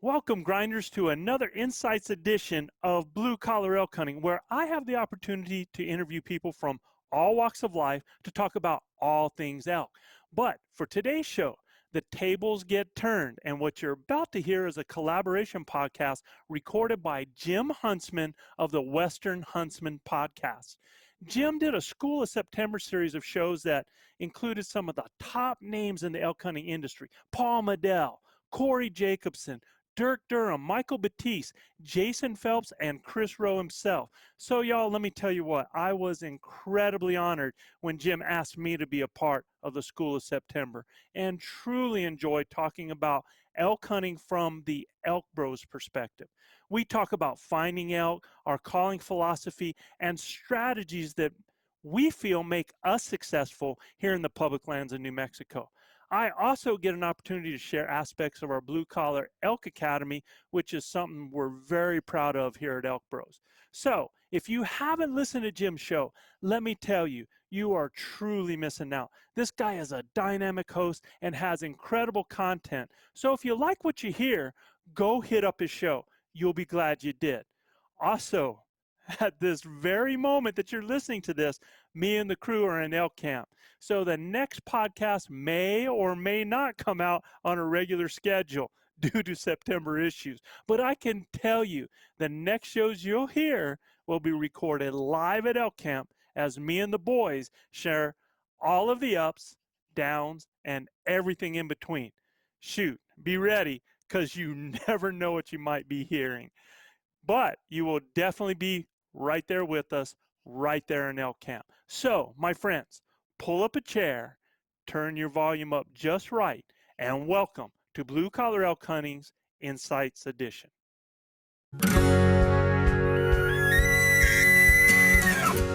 Welcome, grinders, to another Insights edition of Blue Collar Elk Hunting, where I have the opportunity to interview people from all walks of life to talk about all things elk. But for today's show, the tables get turned, and what you're about to hear is a collaboration podcast recorded by Jim Huntsman of the Western Huntsman Podcast. Jim did a School of September series of shows that included some of the top names in the elk hunting industry: Paul Medel, Cory Jacobson, Dirk Durham, Michael Batease, Jason Phelps, and Chris Roe himself. So, y'all, let me tell you what, I was incredibly honored when Jim asked me to be a part of the School of September, and truly enjoyed talking about elk hunting from the ElkBros perspective. We talk about finding elk, our calling philosophy, and strategies that we feel make us successful here in the public lands of New Mexico. I also get an opportunity to share aspects of our Blue Collar Elk Academy, which is something we're very proud of here at ElkBros. So, if you haven't listened to Jim's show, let me tell you, you are truly missing out. This guy is a dynamic host and has incredible content. So if you like what you hear, go hit up his show. You'll be glad you did. Also, at this very moment that you're listening to this, me and the crew are in elk camp. So the next podcast may or may not come out on a regular schedule due to September issues. But I can tell you, the next shows you'll hear will be recorded live at elk camp as me and the boys share all of the ups, downs, and everything in between. Shoot, be ready, because you never know what you might be hearing. But you will definitely be right there with us, right there in elk camp. So, my friends, pull up a chair, turn your volume up just right, and welcome to Blue Collar Elk Hunting's Insights Edition.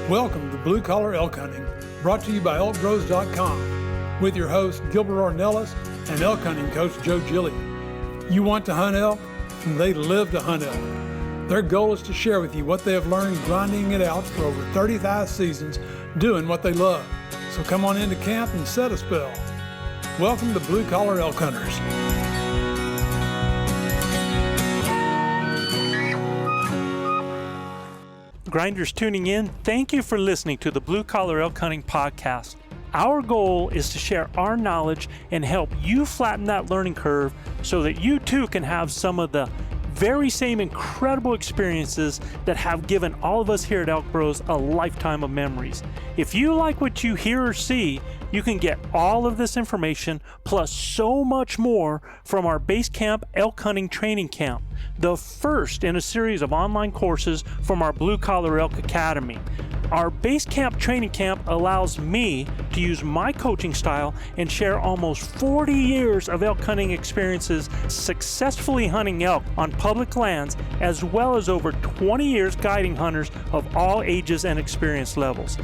Welcome to Blue Collar Elk Hunting, brought to you by ElkBros.com, with your host Gilbert Ornelas and elk hunting coach Joe Giglia. You want to hunt elk? They live to hunt elk. Their goal is to share with you what they have learned grinding it out for over 35 seasons, doing what they love. So come on into camp and set a spell. Welcome to Blue Collar Elk Hunters. Grinders tuning in, thank you for listening to the Blue Collar Elk Hunting Podcast. Our goal is to share our knowledge and help you flatten that learning curve so that you too can have some of the very same incredible experiences that have given all of us here at ElkBros a lifetime of memories. If you like what you hear or see, you can get all of this information plus so much more from our Base Camp Elk Hunting Training Camp, the first in a series of online courses from our Blue Collar Elk Academy. Our Base Camp Training Camp allows me to use my coaching style and share almost 40 years of elk hunting experiences successfully hunting elk on public lands, as well as over 20 years guiding hunters of all ages and experience levels.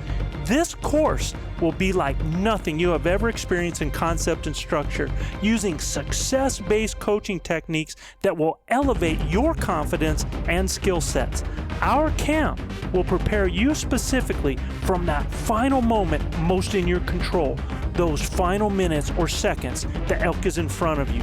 This course will be like nothing you have ever experienced in concept and structure, using success-based coaching techniques that will elevate your confidence and skill sets. Our camp will prepare you specifically from that final moment most in your control, those final minutes or seconds the elk is in front of you,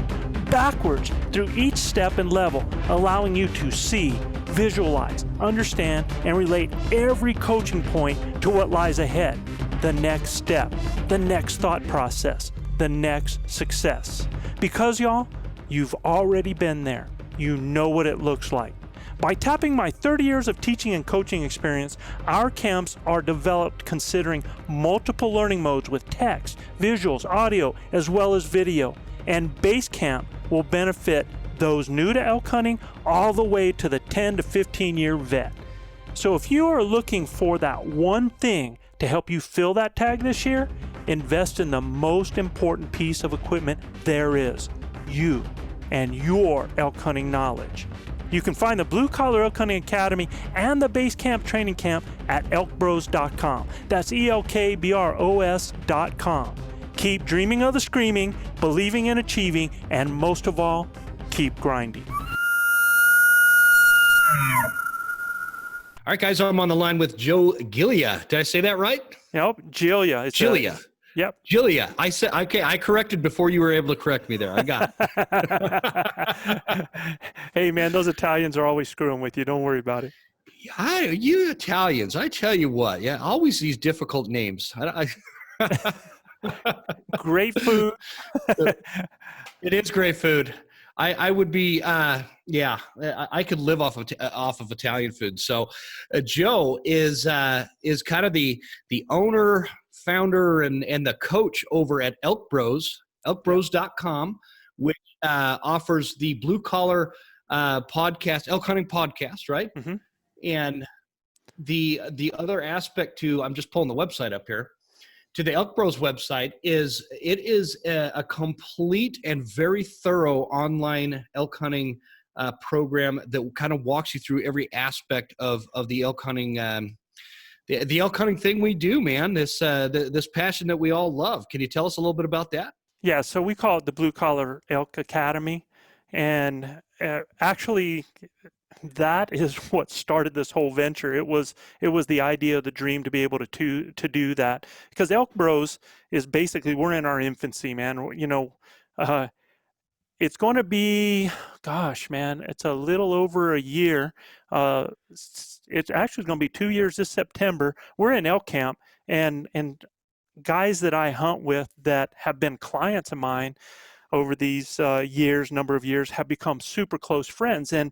backwards through each step and level, allowing you to see, visualize, understand, and relate every coaching point to what lies ahead, the next step, the next thought process, the next success. Because y'all, you've already been there. You know what it looks like. By tapping my 30 years of teaching and coaching experience, our camps are developed considering multiple learning modes with text, visuals, audio, as well as video. And Base Camp will benefit those new to elk hunting all the way to the 10 to 15 year vet. So if you are looking for that one thing to help you fill that tag this year, invest in the most important piece of equipment there is, you and your elk hunting knowledge. You can find the Blue Collar Elk Hunting Academy and the Base Camp Training Camp at ElkBros.com. That's ElkBros.com. Keep dreaming of the screaming, believing in achieving, and most of all, keep grinding. All right, guys, I'm on the line with Joe Giglia. Did I say that right? Yep, Giglia. Giglia. Yep. Giglia. I said, okay, I corrected before you were able to correct me there. I got it. Hey, man, those Italians are always screwing with you. Don't worry about it. You Italians, I tell you what, yeah, always these difficult names. Great food. It is great food. I would be, I could live off of Italian food. So, Joe is kind of the owner, founder, and the coach over at ElkBros, ElkBros.com, which offers the Blue Collar podcast, elk hunting podcast, right? Mm-hmm. And the other aspect to, I'm just pulling the website up here, to the ElkBros website is a complete and very thorough online elk hunting program that kind of walks you through every aspect of the elk hunting the elk hunting thing we do, man. This passion that we all love. Can you tell us a little bit about that? Yeah, so we call it the Blue Collar Elk Academy, and actually, that is what started this whole venture. It was the idea, the dream to be able to do that, because Elk Bros is basically, we're in our infancy, man. You know, it's going to be, gosh, man, it's a little over a year. It's actually going to be 2 years this September. We're in elk camp, and guys that I hunt with that have been clients of mine over these number of years have become super close friends. And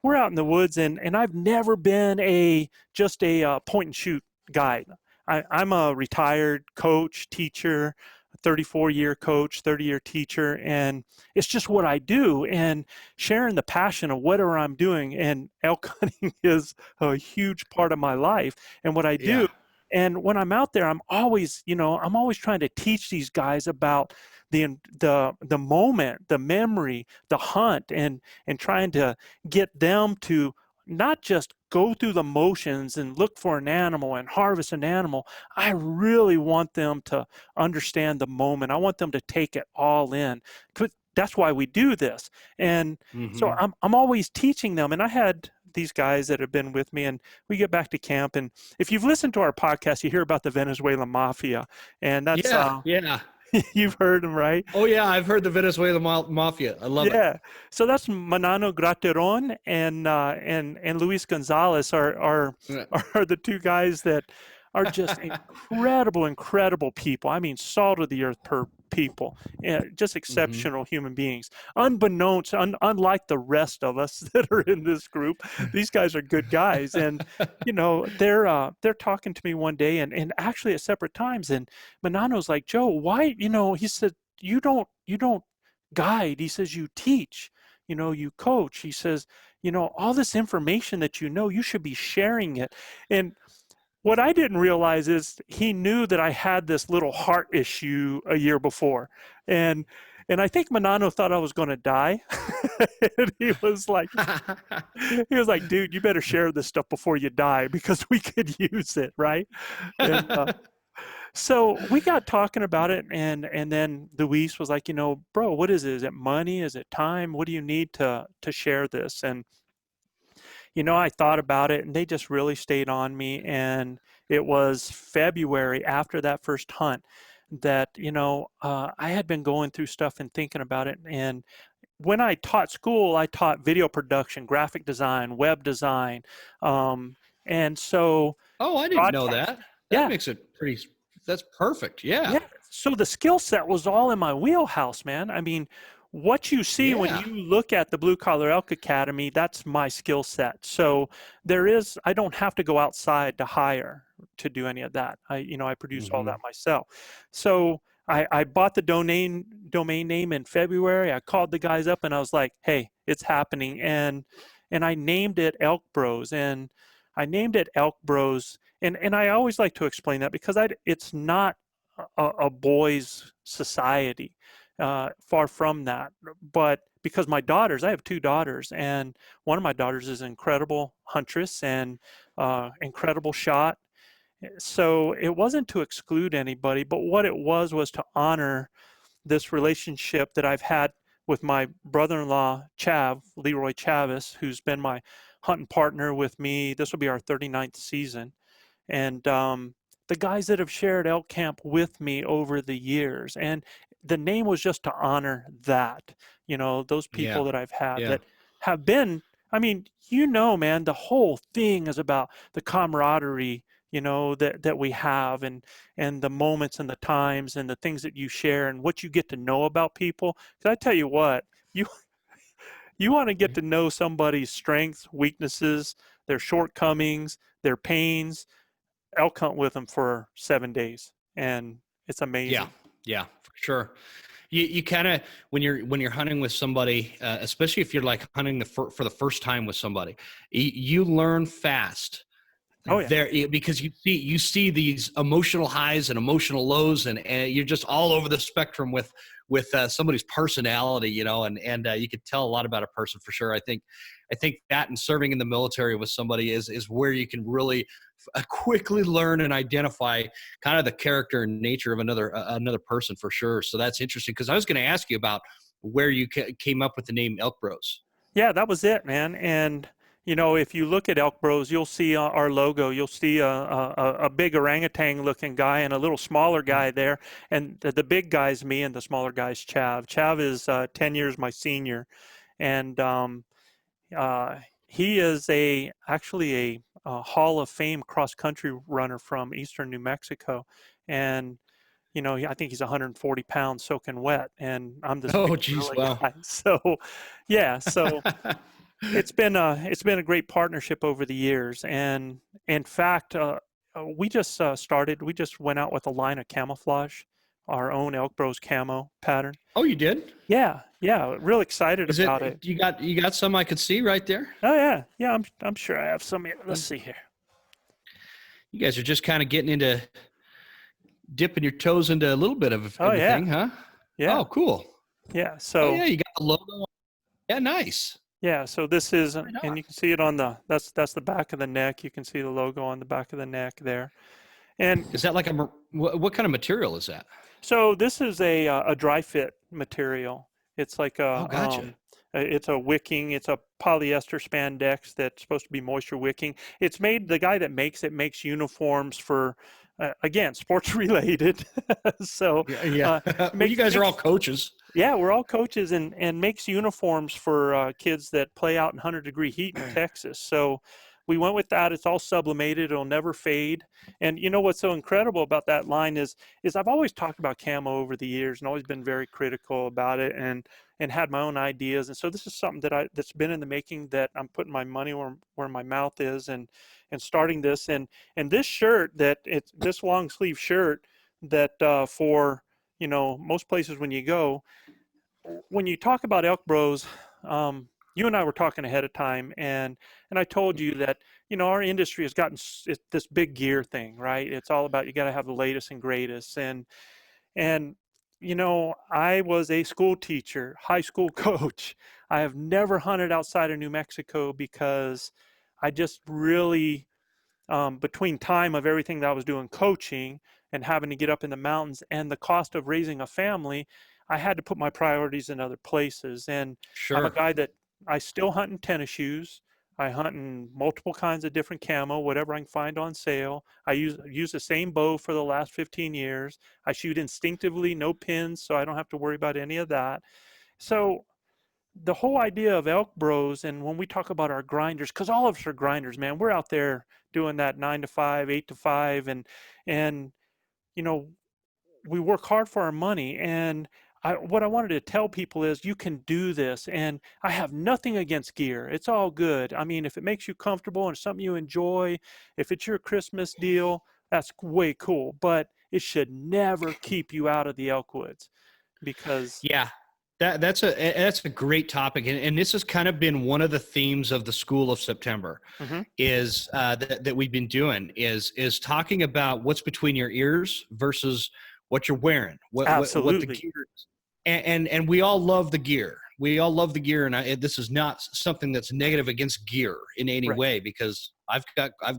we're out in the woods, and I've never been just a point and shoot guide. I'm a retired coach, teacher, 34-year coach, 30-year teacher, and it's just what I do, and sharing the passion of whatever I'm doing. And elk hunting is a huge part of my life and what I do. Yeah. And when I'm out there, I'm always trying to teach these guys about the moment, the memory, the hunt, and trying to get them to not just go through the motions and look for an animal and harvest an animal. I really want them to understand the moment. I want them to take it all in. That's why we do this. And so I'm always teaching them. And I had these guys that have been with me, and we get back to camp. And if you've listened to our podcast, you hear about the Venezuelan mafia. And that's, yeah. You've heard them, right? Oh yeah, I've heard the Venezuelan mafia. I love it. Yeah, so that's Manano Grateron and Luis Gonzalez are the two guys that are just incredible people. I mean, salt of the earth people, just exceptional human beings. Unlike the rest of us that are in this group, these guys are good guys. And they're talking to me one day, and actually at separate times. And Manano's like, Joe, why? He said, you don't guide. He says, you teach. You coach. He says, all this information that you should be sharing it. And what I didn't realize is he knew that I had this little heart issue a year before. And I think Manano thought I was going to die. And he was like, dude, you better share this stuff before you die, because we could use it, right? And, so we got talking about it, and then Luis was like, bro, what is it? Is it money? Is it time? What do you need to share this? And I thought about it, and they just really stayed on me. And it was February after that first hunt that, I had been going through stuff and thinking about it. And when I taught school, I taught video production, graphic design, web design. And so. Oh, I didn't know that. That makes it that's perfect. Yeah. So the skill set was all in my wheelhouse, man. I mean, what you see when you look at the Blue Collar Elk Academy, that's my skill set. So I don't have to go outside to hire to do any of that. I produce all that myself. So I bought the domain name in February. I called the guys up and I was like, hey, it's happening. And I named it Elk Bros. And I named it Elk Bros. And I always like to explain that, because it's not a boys' society. Far from that, but because I have two daughters, and one of my daughters is an incredible huntress and incredible shot. So it wasn't to exclude anybody, but what it was to honor this relationship that I've had with my brother-in-law, Leroy Chavis, who's been my hunting partner with me. This will be our 39th season. And the the guys that have shared elk camp with me over the years. And the name was just to honor that, those people Yeah. that I've had Yeah. that have been, I mean, man, the whole thing is about the camaraderie, that we have, and the moments and the times and the things that you share and what you get to know about people. Because I tell you what, you you want to get to know somebody's strengths, weaknesses, their shortcomings, their pains. Elk hunt with them for 7 days, and it's amazing. Yeah, for sure. You kind of, when you're hunting with somebody, especially if you're like hunting for the first time with somebody, you learn fast. Oh yeah. There, because you see these emotional highs and emotional lows, and you're just all over the spectrum with somebody's personality, and you could tell a lot about a person for sure. I think that, and serving in the military with somebody is where you can really quickly learn and identify kind of the character and nature of another person for sure. So that's interesting, because I was going to ask you about where you came up with the name ElkBros. Yeah, that was it, man. And if you look at ElkBros, you'll see our logo. You'll see a big orangutan-looking guy and a little smaller guy there. And the big guy's me, and the smaller guy's Chav. Chav is 10 years my senior, and he is actually a Hall of Fame cross-country runner from eastern New Mexico, and I think he's 140 pounds soaking wet, and I'm this Oh, big geez, burly wow. guy. So, yeah, so it's been a great partnership over the years, and in fact, we just went out with a line of camouflage, our own ElkBros camo pattern. Oh, you did? Yeah, real excited about it. You got some I could see right there? Oh yeah. I'm sure I have some here. Let's see here. You guys are just kind of getting into dipping your toes into a little bit of everything, huh? Yeah. Oh, cool. Yeah. So you got the logo. Yeah, nice. Yeah. So this is, Right on. and you can see it on that's the back of the neck. You can see the logo on the back of the neck there. And is that like what kind of material is that? So this is a dry fit material. It's like gotcha. It's a wicking. It's a polyester spandex that's supposed to be moisture wicking. It's made, the guy that makes it makes uniforms for, again, sports related. So yeah. Well, you guys are all coaches. Yeah, we're all coaches, and makes uniforms for kids that play out in 100-degree heat in Texas. So we went with that. It's all sublimated. It'll never fade. And what's so incredible about that line is I've always talked about camo over the years and always been very critical about it, and had my own ideas. And so this is something that's been in the making, that I'm putting my money where my mouth is, and starting this. And this shirt, this long sleeve shirt that for most places when you go, when you talk about ElkBros, you and I were talking ahead of time, and I told you that our industry has gotten this big gear thing, right? It's all about, you got to have the latest and greatest, and I was a school teacher, high school coach. I have never hunted outside of New Mexico because I just really, between time of everything that I was doing coaching and having to get up in the mountains and the cost of raising a family, I had to put my priorities in other places. And Sure. I'm a guy that I still hunt in tennis shoes. I hunt in multiple kinds of different camo, whatever I can find on sale. I use the same bow for the last 15 years. I shoot instinctively, no pins, so I don't have to worry about any of that. So the whole idea of ElkBros, and when we talk about our grinders, because all of us are grinders, man, we're out there doing that 9 to 5, 8 to 5, and we work hard for our money. And what I wanted to tell people is, you can do this, and I have nothing against gear. It's all good. I mean, if it makes you comfortable and something you enjoy, if it's your Christmas deal, that's way cool. But it should never keep you out of the elk woods, because that's a great topic, and this has kind of been one of the themes of the School of September. Is that we've been doing is talking about what's between your ears versus what you're wearing. Absolutely. What the gear is. And we all love the gear. We all love the gear, and this is not something that's negative against gear in any way, because I've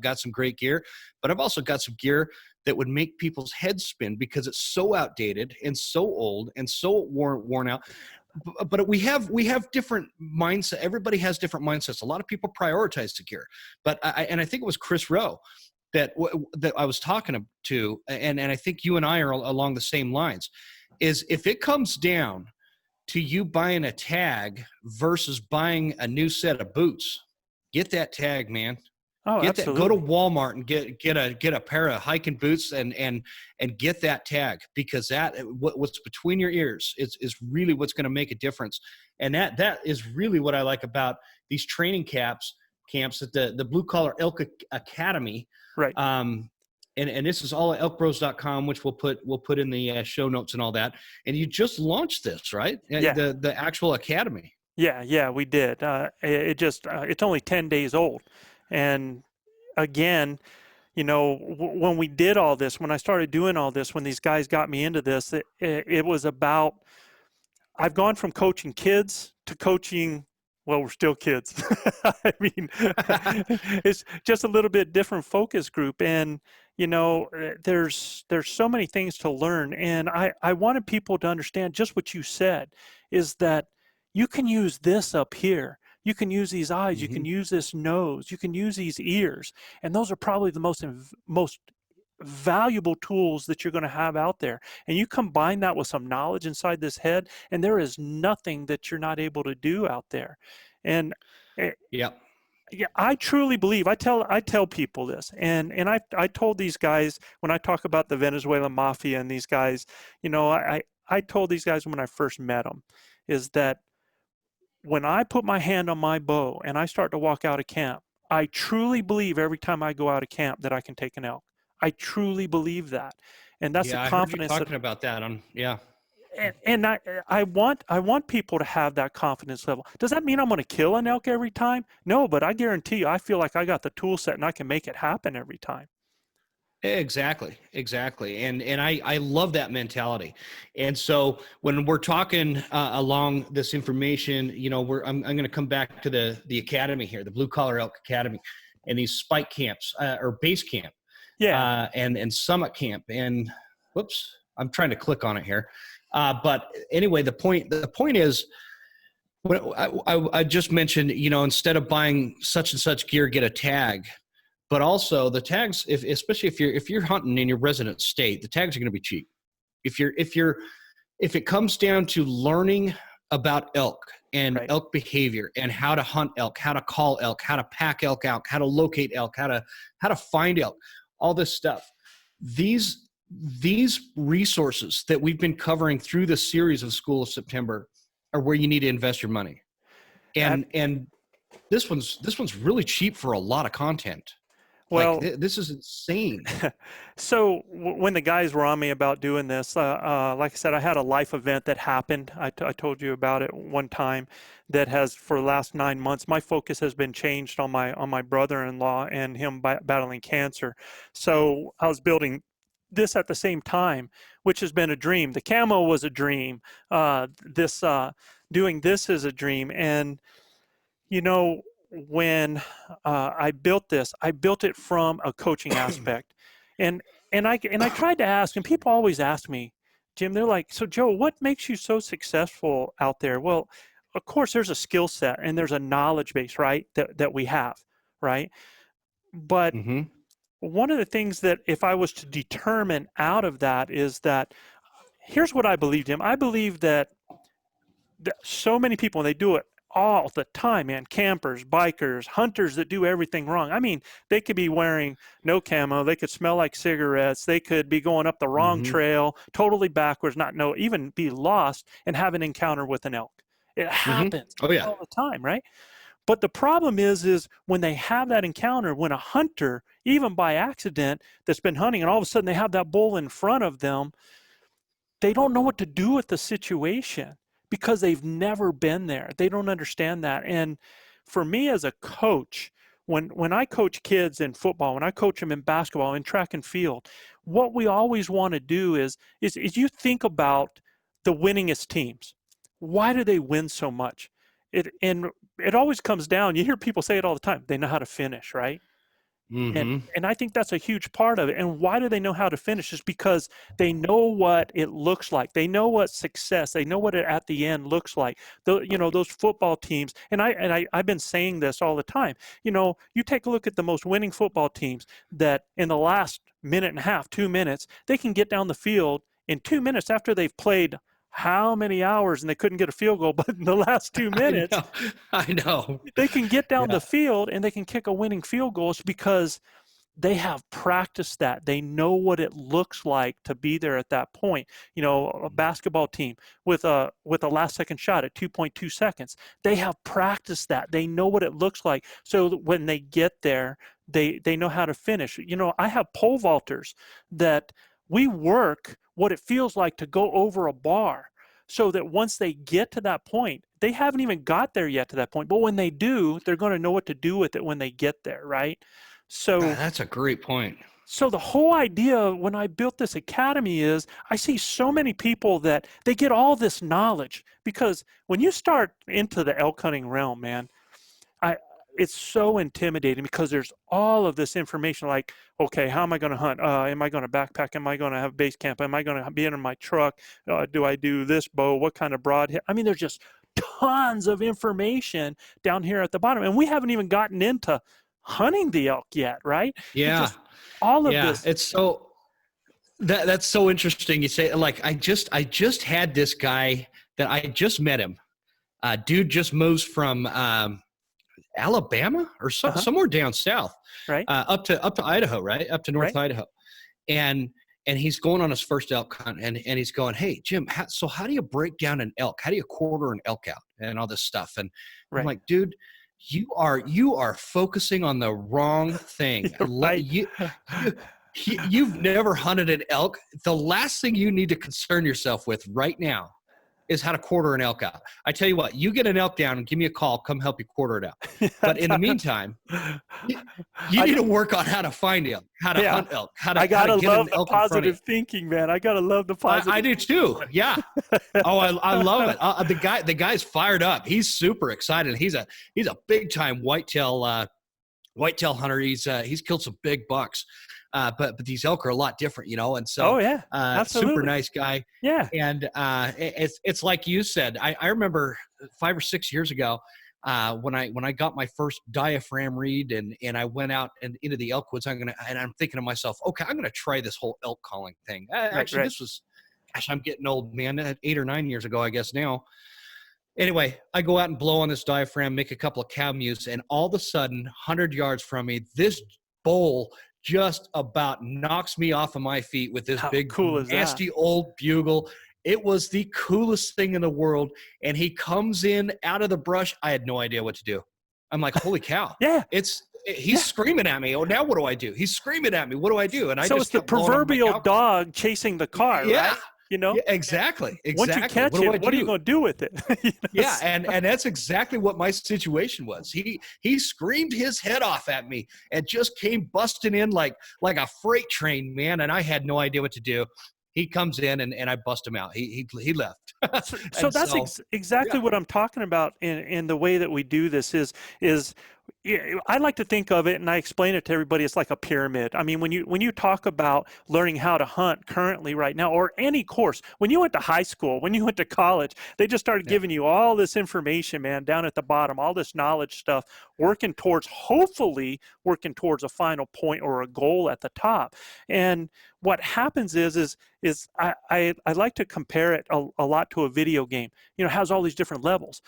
got some great gear, but I've also got some gear that would make people's heads spin because it's so outdated and so old and so worn out. But we have different mindset. Everybody has different mindsets. A lot of people prioritize the gear, but I think it was Chris Roe that I was talking to, and I think you and I are along the same lines, is if it comes down to you buying a tag versus buying a new set of boots, get that tag, man. Oh, Get absolutely. that. Go to Walmart and get a pair of hiking boots and get that tag, because that what's between your ears is really what's going to make a difference. And that is really what I like about these training camps at the Blue Collar Elk Academy. Right. And this is all at ElkBros.com, which we'll put in the show notes and all that. And you just launched this, right? Yeah. The actual academy. Yeah, we did. It's only 10 days old. And again, when we did all this, when I started doing all this, when these guys got me into this, it was about, I've gone from coaching kids to coaching, well, we're still kids. I mean, it's just a little bit different focus group. And, there's so many things to learn. And I wanted people to understand just what you said, is that you can use this up here. You can use these eyes. You can use this nose. You can use these ears. And those are probably the most valuable tools that you're going to have out there. And you combine that with some knowledge inside this head, and there is nothing that you're not able to do out there. And yeah, I truly believe, I tell people this, and I told these guys when I talk about the Venezuelan mafia and these guys, I told these guys when I first met them, is that when I put my hand on my bow and I start to walk out of camp, I truly believe every time I go out of camp that I can take an elk. I truly believe that. And that's the confidence. I heard you talking about that And I want people to have that confidence level. Does that mean I'm going to kill an elk every time? No, but I guarantee you, I feel like I got the tool set and I can make it happen every time. Exactly. And I love that mentality. And so when we're talking along this information, I'm going to come back to the academy here, the Blue Collar Elk Academy, and these spike camps or base camp, and summit camp. And whoops, I'm trying to click on it here. But anyway, the point is, when I just mentioned, instead of buying such and such gear, get a tag. But also the tags, especially if you're hunting in your resident state, the tags are going to be cheap. If it comes down to learning about elk and elk behavior and how to hunt elk, how to call elk, how to pack elk out, how to locate elk, how to find elk, all this stuff. These resources that we've been covering through the series of School of September are where you need to invest your money. And this one's really cheap for a lot of content. Well, this is insane. So when the guys were on me about doing this, like I said, I had a life event that happened. I told you about it one time. That has, for the last 9 months, my focus has been changed on my brother-in-law and him battling cancer. So I was building this at the same time, which has been a dream. The Camo was a dream. Doing this is a dream. And when I built this, I built it from a coaching aspect, and I tried to ask, and people always ask me, Jim, they're like, so Joe, what makes you so successful out there? Well, of course, there's a skill set and there's a knowledge base, right? That we have, right? But one of the things that if I was to determine out of that is that, here's what I believe, Jim. I believe that so many people, and they do it all the time, man, campers, bikers, hunters that do everything wrong. I mean, they could be wearing no camo. They could smell like cigarettes. They could be going up the wrong trail, totally backwards, even be lost and have an encounter with an elk. It happens all the time, right? But the problem is when they have that encounter, when a hunter, even by accident, that's been hunting, and all of a sudden they have that bull in front of them, they don't know what to do with the situation, because they've never been there. They don't understand that. And for me as a coach, when I coach kids in football, when I coach them in basketball, in track and field, what we always want to do is you think about the winningest teams. Why do they win so much? And it always comes down, you hear people say it all the time, they know how to finish, right? And I think that's a huge part of it. And why do they know how to finish? Is because they know what it looks like. They know what success, they know what it at the end looks like. Those football teams, and I've been saying this all the time. You take a look at the most winning football teams that in the last minute and a half, 2 minutes, they can get down the field in 2 minutes after they've played how many hours and they couldn't get a field goal, but in the last 2 minutes, I know. they can get down the field and they can kick a winning field goal. It's because they have practiced that. They know what it looks like to be there at that point. A basketball team with a last second shot at 2.2 seconds, they have practiced that. They know what it looks like. So that when they get there, they know how to finish. I have pole vaulters that we work what it feels like to go over a bar, so that once they get to that point, they haven't even got there yet to that point, but when they do, they're going to know what to do with it when they get there, right? So that's a great point. So the whole idea when I built this academy is I see so many people that they get all this knowledge, because when you start into the elk hunting realm, man, it's so intimidating because there's all of this information like, okay, how am I going to hunt? Am I going to backpack? Am I going to have base camp? Am I going to be in my truck? Do I do this bow? What kind of broadhead? I mean, there's just tons of information down here at the bottom. And we haven't even gotten into hunting the elk yet, right? Yeah. All of this. It's so, that's so interesting. You say, like, I just had this guy that I just met him. Dude just moves from, Alabama or somewhere down south, right? Up to Idaho, right? Up to North Idaho. And he's going on his first elk hunt, and he's going, hey, Jim, how do you break down an elk? How do you quarter an elk out and all this stuff? And I'm like, dude, you are focusing on the wrong thing. Right. You've never hunted an elk. The last thing you need to concern yourself with right now is how to quarter an elk out. I tell you what, you get an elk down and give me a call, come help you quarter it out. But in the meantime, you need to work on how to find elk, how to hunt elk, I gotta love the positive thinking, man. I gotta love the positive. I do too. Yeah. Oh, I love it. The guy's fired up. He's super excited. He's a big time whitetail hunter. He's killed some big bucks. But these elk are a lot different, and so, absolutely. Super nice guy. Yeah. And, it's like you said, I remember 5 or 6 years ago, when I got my first diaphragm read and I went out and into the elk woods, and I'm thinking to myself, okay, I'm going to try this whole elk calling thing. This was, I'm getting old, man, 8 or 9 years ago, I guess now. Anyway, I go out and blow on this diaphragm, make a couple of cow mews, and all of a sudden, 100 yards from me, this bull just about knocks me off of my feet with this nasty old bugle. It was the coolest thing in the world. And he comes in out of the brush. I had no idea what to do. I'm like, holy cow. He's screaming at me. Oh, now what do I do? He's screaming at me. What do I do? And it's the proverbial dog chasing the car, right? Yeah, exactly. Once you catch it, what are you going to do with it? Yeah, and that's exactly what my situation was. He screamed his head off at me and just came busting in like a freight train, man, and I had no idea what to do. He comes in and I bust him out. He left. So that's exactly what I'm talking about in the way that we do this is I like to think of it, and I explain it to everybody, it's like a pyramid. I mean, when you talk about learning how to hunt currently right now, or any course, when you went to high school, when you went to college, they just started giving you all this information, man, down at the bottom, all this knowledge stuff, hopefully working towards a final point or a goal at the top. And what happens is I like to compare it a lot to a video game. It has all these different levels.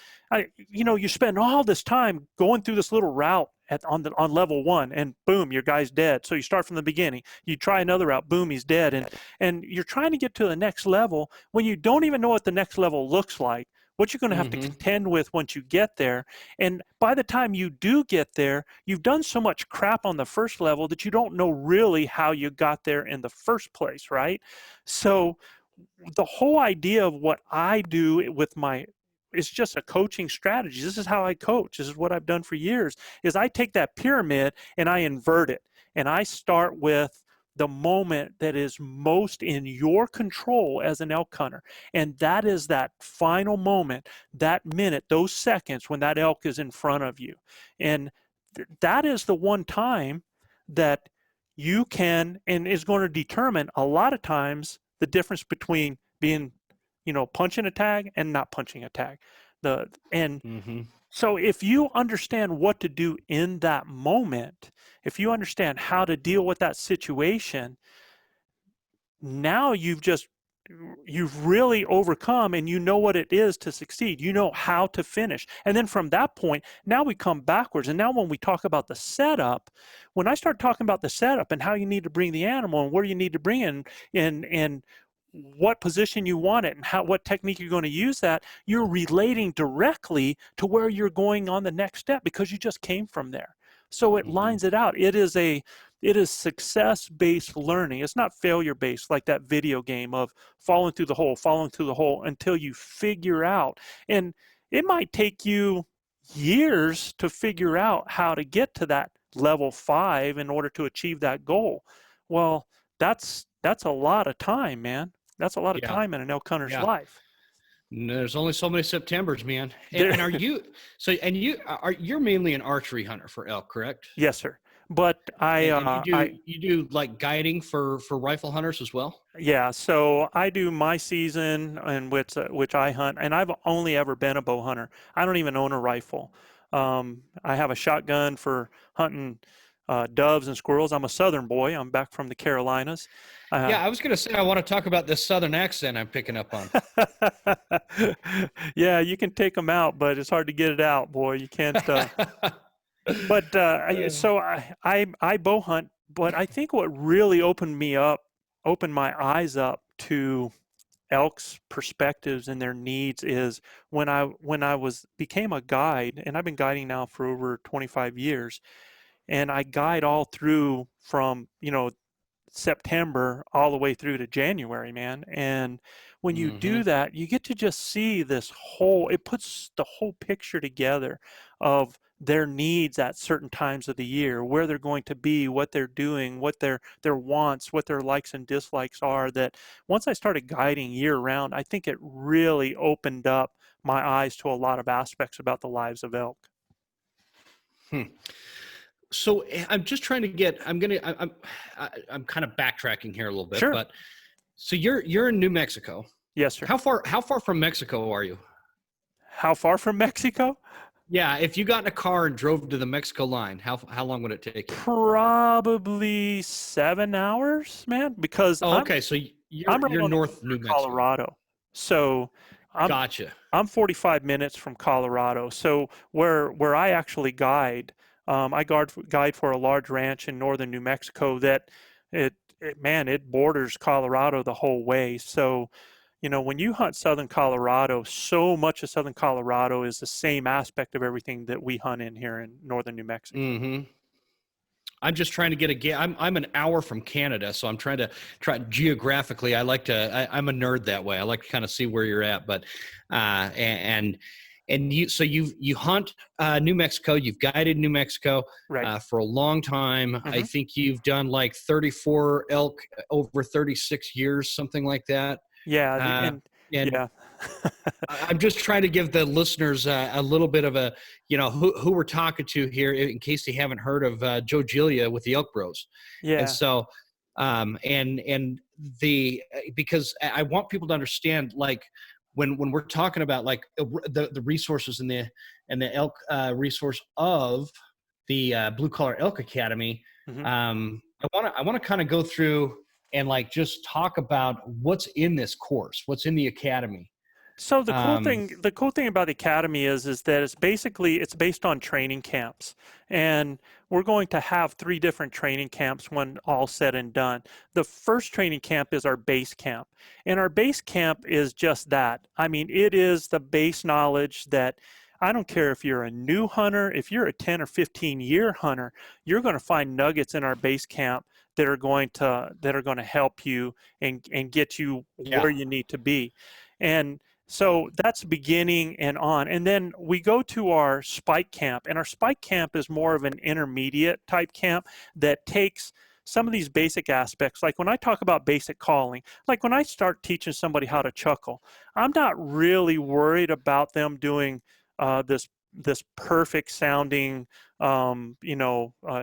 You spend all this time going through this little route on level 1, and boom, your guy's dead. So you start from the beginning. You try another route, boom, he's dead. And you're trying to get to the next level when you don't even know what the next level looks like, what you're going to have to contend with once you get there. And by the time you do get there, you've done so much crap on the first level that you don't know really how you got there in the first place, right? So the whole idea of what I do with it's just a coaching strategy. This is how I coach. This is what I've done for years, is I take that pyramid and I invert it. And I start with the moment that is most in your control as an elk hunter. And that is that final moment, that minute, those seconds when that elk is in front of you. And that is the one time that you can, and is going to determine a lot of times the difference between being, punching a tag and not punching a tag. So if you understand what to do in that moment, if you understand how to deal with that situation, now you've really overcome, and you know what it is to succeed. You know how to finish. And then from that point, now we come backwards. And now when we talk about the setup, when I start talking about the setup and how you need to bring the animal and where you need to bring in and what position you want it and what technique you're going to use, that you're relating directly to where you're going on the next step, because you just came from there. So it lines it out. It is success-based learning. It's not failure-based, like that video game of falling through the hole until you figure out. And it might take you years to figure out how to get to that level 5 in order to achieve that goal. Well, that's a lot of time, man. That's a lot of time in an elk hunter's life. There's only so many Septembers, man. And are you you're mainly an archery hunter for elk, correct? Yes, sir. But you do like guiding for rifle hunters as well? Yeah, so I do my season in which I hunt, and I've only ever been a bow hunter. I don't even own a rifle. I have a shotgun for hunting doves and squirrels. I'm a Southern boy. I'm back from the Carolinas. I was going to say, I want to talk about this Southern accent I'm picking up on. Yeah, you can take them out, but it's hard to get it out, boy. You can't. But so I bow hunt, but I think what really opened my eyes up to elk's perspectives and their needs is when I became a guide, and I've been guiding now for over 25 years, and I guide all through from September all the way through to January, man. And when you do that, you get to just see it puts the whole picture together of their needs at certain times of the year, where they're going to be, what they're doing, what their wants, what their likes and dislikes are. That once I started guiding year round, I think it really opened up my eyes to a lot of aspects about the lives of elk. So I'm just trying to get, I'm kind of backtracking here a little bit, Sure. But so you're in New Mexico. Yes, sir. How far from Mexico are you? How far from Mexico? Yeah. If you got in a car and drove to the Mexico line, how long would it take you? Probably 7 hours, man, because okay. So you're north New Mexico. Colorado. So Gotcha. I'm 45 minutes from Colorado. So where I actually guide, I guide for a large ranch in northern New Mexico that it borders Colorado the whole way. So, when you hunt southern Colorado, so much of southern Colorado is the same aspect of everything that we hunt in here in northern New Mexico. I'm just trying to get I'm an hour from Canada, so I'm trying geographically. I'm a nerd that way. I like to kind of see where you're at, but and you hunt New Mexico. You've guided New Mexico for a long time. I think you've done like 34 elk over 36 years, something like that. Yeah, yeah. I'm just trying to give the listeners a little bit of who we're talking to here, in case they haven't heard of Joe Giglia with the ElkBros. Yeah. And so, because I want people to understand, like, when we're talking about like the resources and the elk resource of the Blue Collar Elk Academy, I want to kind of go through and like just talk about what's in this course, what's in the academy. So the cool thing about the academy is that it's based on training camps, and we're going to have 3 different training camps when all said and done. The first training camp is our base camp, and our base camp is just that. I mean, it is the base knowledge that I don't care if you're a new hunter, if you're a 10 or 15 year hunter, you're going to find nuggets in our base camp that are going to help you and get you where you need to be. And so that's beginning and on. And then we go to our spike camp, and our spike camp is more of an intermediate type camp that takes some of these basic aspects. Like when I talk about basic calling, like when I start teaching somebody how to chuckle, I'm not really worried about them doing this this perfect sounding,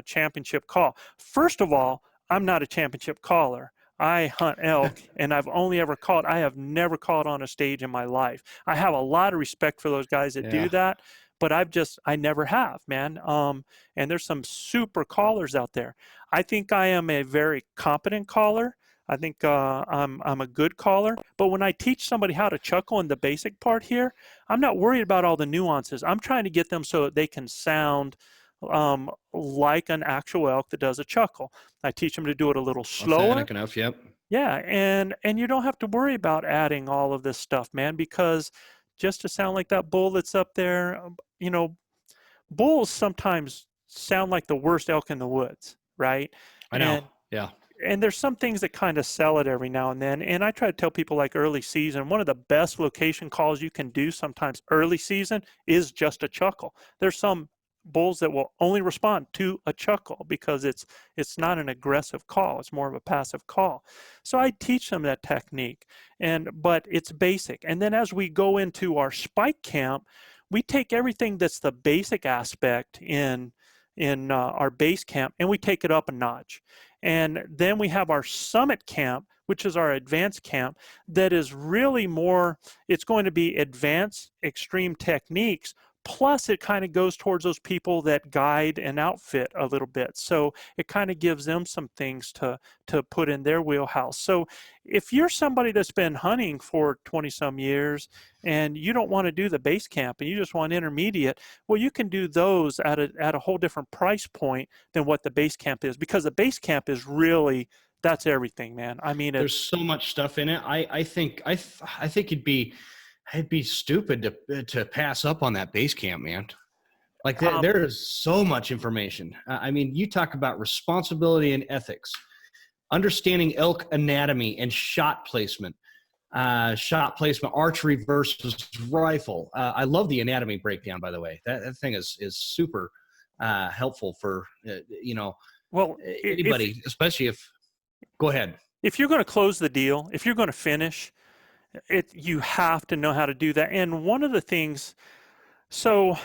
championship call. First of all, I'm not a championship caller. I hunt elk, and I've only ever called. I have never called on a stage in my life. I have a lot of respect for those guys that do that, but I never have, man. And there's some super callers out there. I think I am a very competent caller. I think I'm a good caller. But when I teach somebody how to chuckle in the basic part here, I'm not worried about all the nuances. I'm trying to get them so that they can sound like an actual elk that does a chuckle. I teach them to do it a little slower. Authentic enough, yep. Yeah, and you don't have to worry about adding all of this stuff, man, because just to sound like that bull that's up there, bulls sometimes sound like the worst elk in the woods, right? I know, yeah. And there's some things that kind of sell it every now and then. And I try to tell people, like early season, one of the best location calls you can do sometimes early season is just a chuckle. There's some bulls that will only respond to a chuckle because it's not an aggressive call. It's more of a passive call. So I teach them that technique, but it's basic. And then as we go into our spike camp, we take everything that's the basic aspect in our base camp, and we take it up a notch. And then we have our summit camp, which is our advanced camp, that is really more, it's going to be advanced extreme techniques, plus it kind of goes towards those people that guide and outfit a little bit. So it kind of gives them some things to put in their wheelhouse. So if you're somebody that's been hunting for 20 some years and you don't want to do the base camp and you just want intermediate, well, you can do those at a whole different price point than what the base camp is, because the base camp is really, that's everything, man. I mean, there's so much stuff in it. I think it'd be stupid to pass up on that base camp, man. Like there is so much information. I mean, you talk about responsibility and ethics, understanding elk anatomy and shot placement, archery versus rifle. I love the anatomy breakdown, by the way. That thing is super helpful for, anybody, especially if, go ahead. If you're going to close the deal, if you're going to finish, you have to know how to do that. And one of the things, so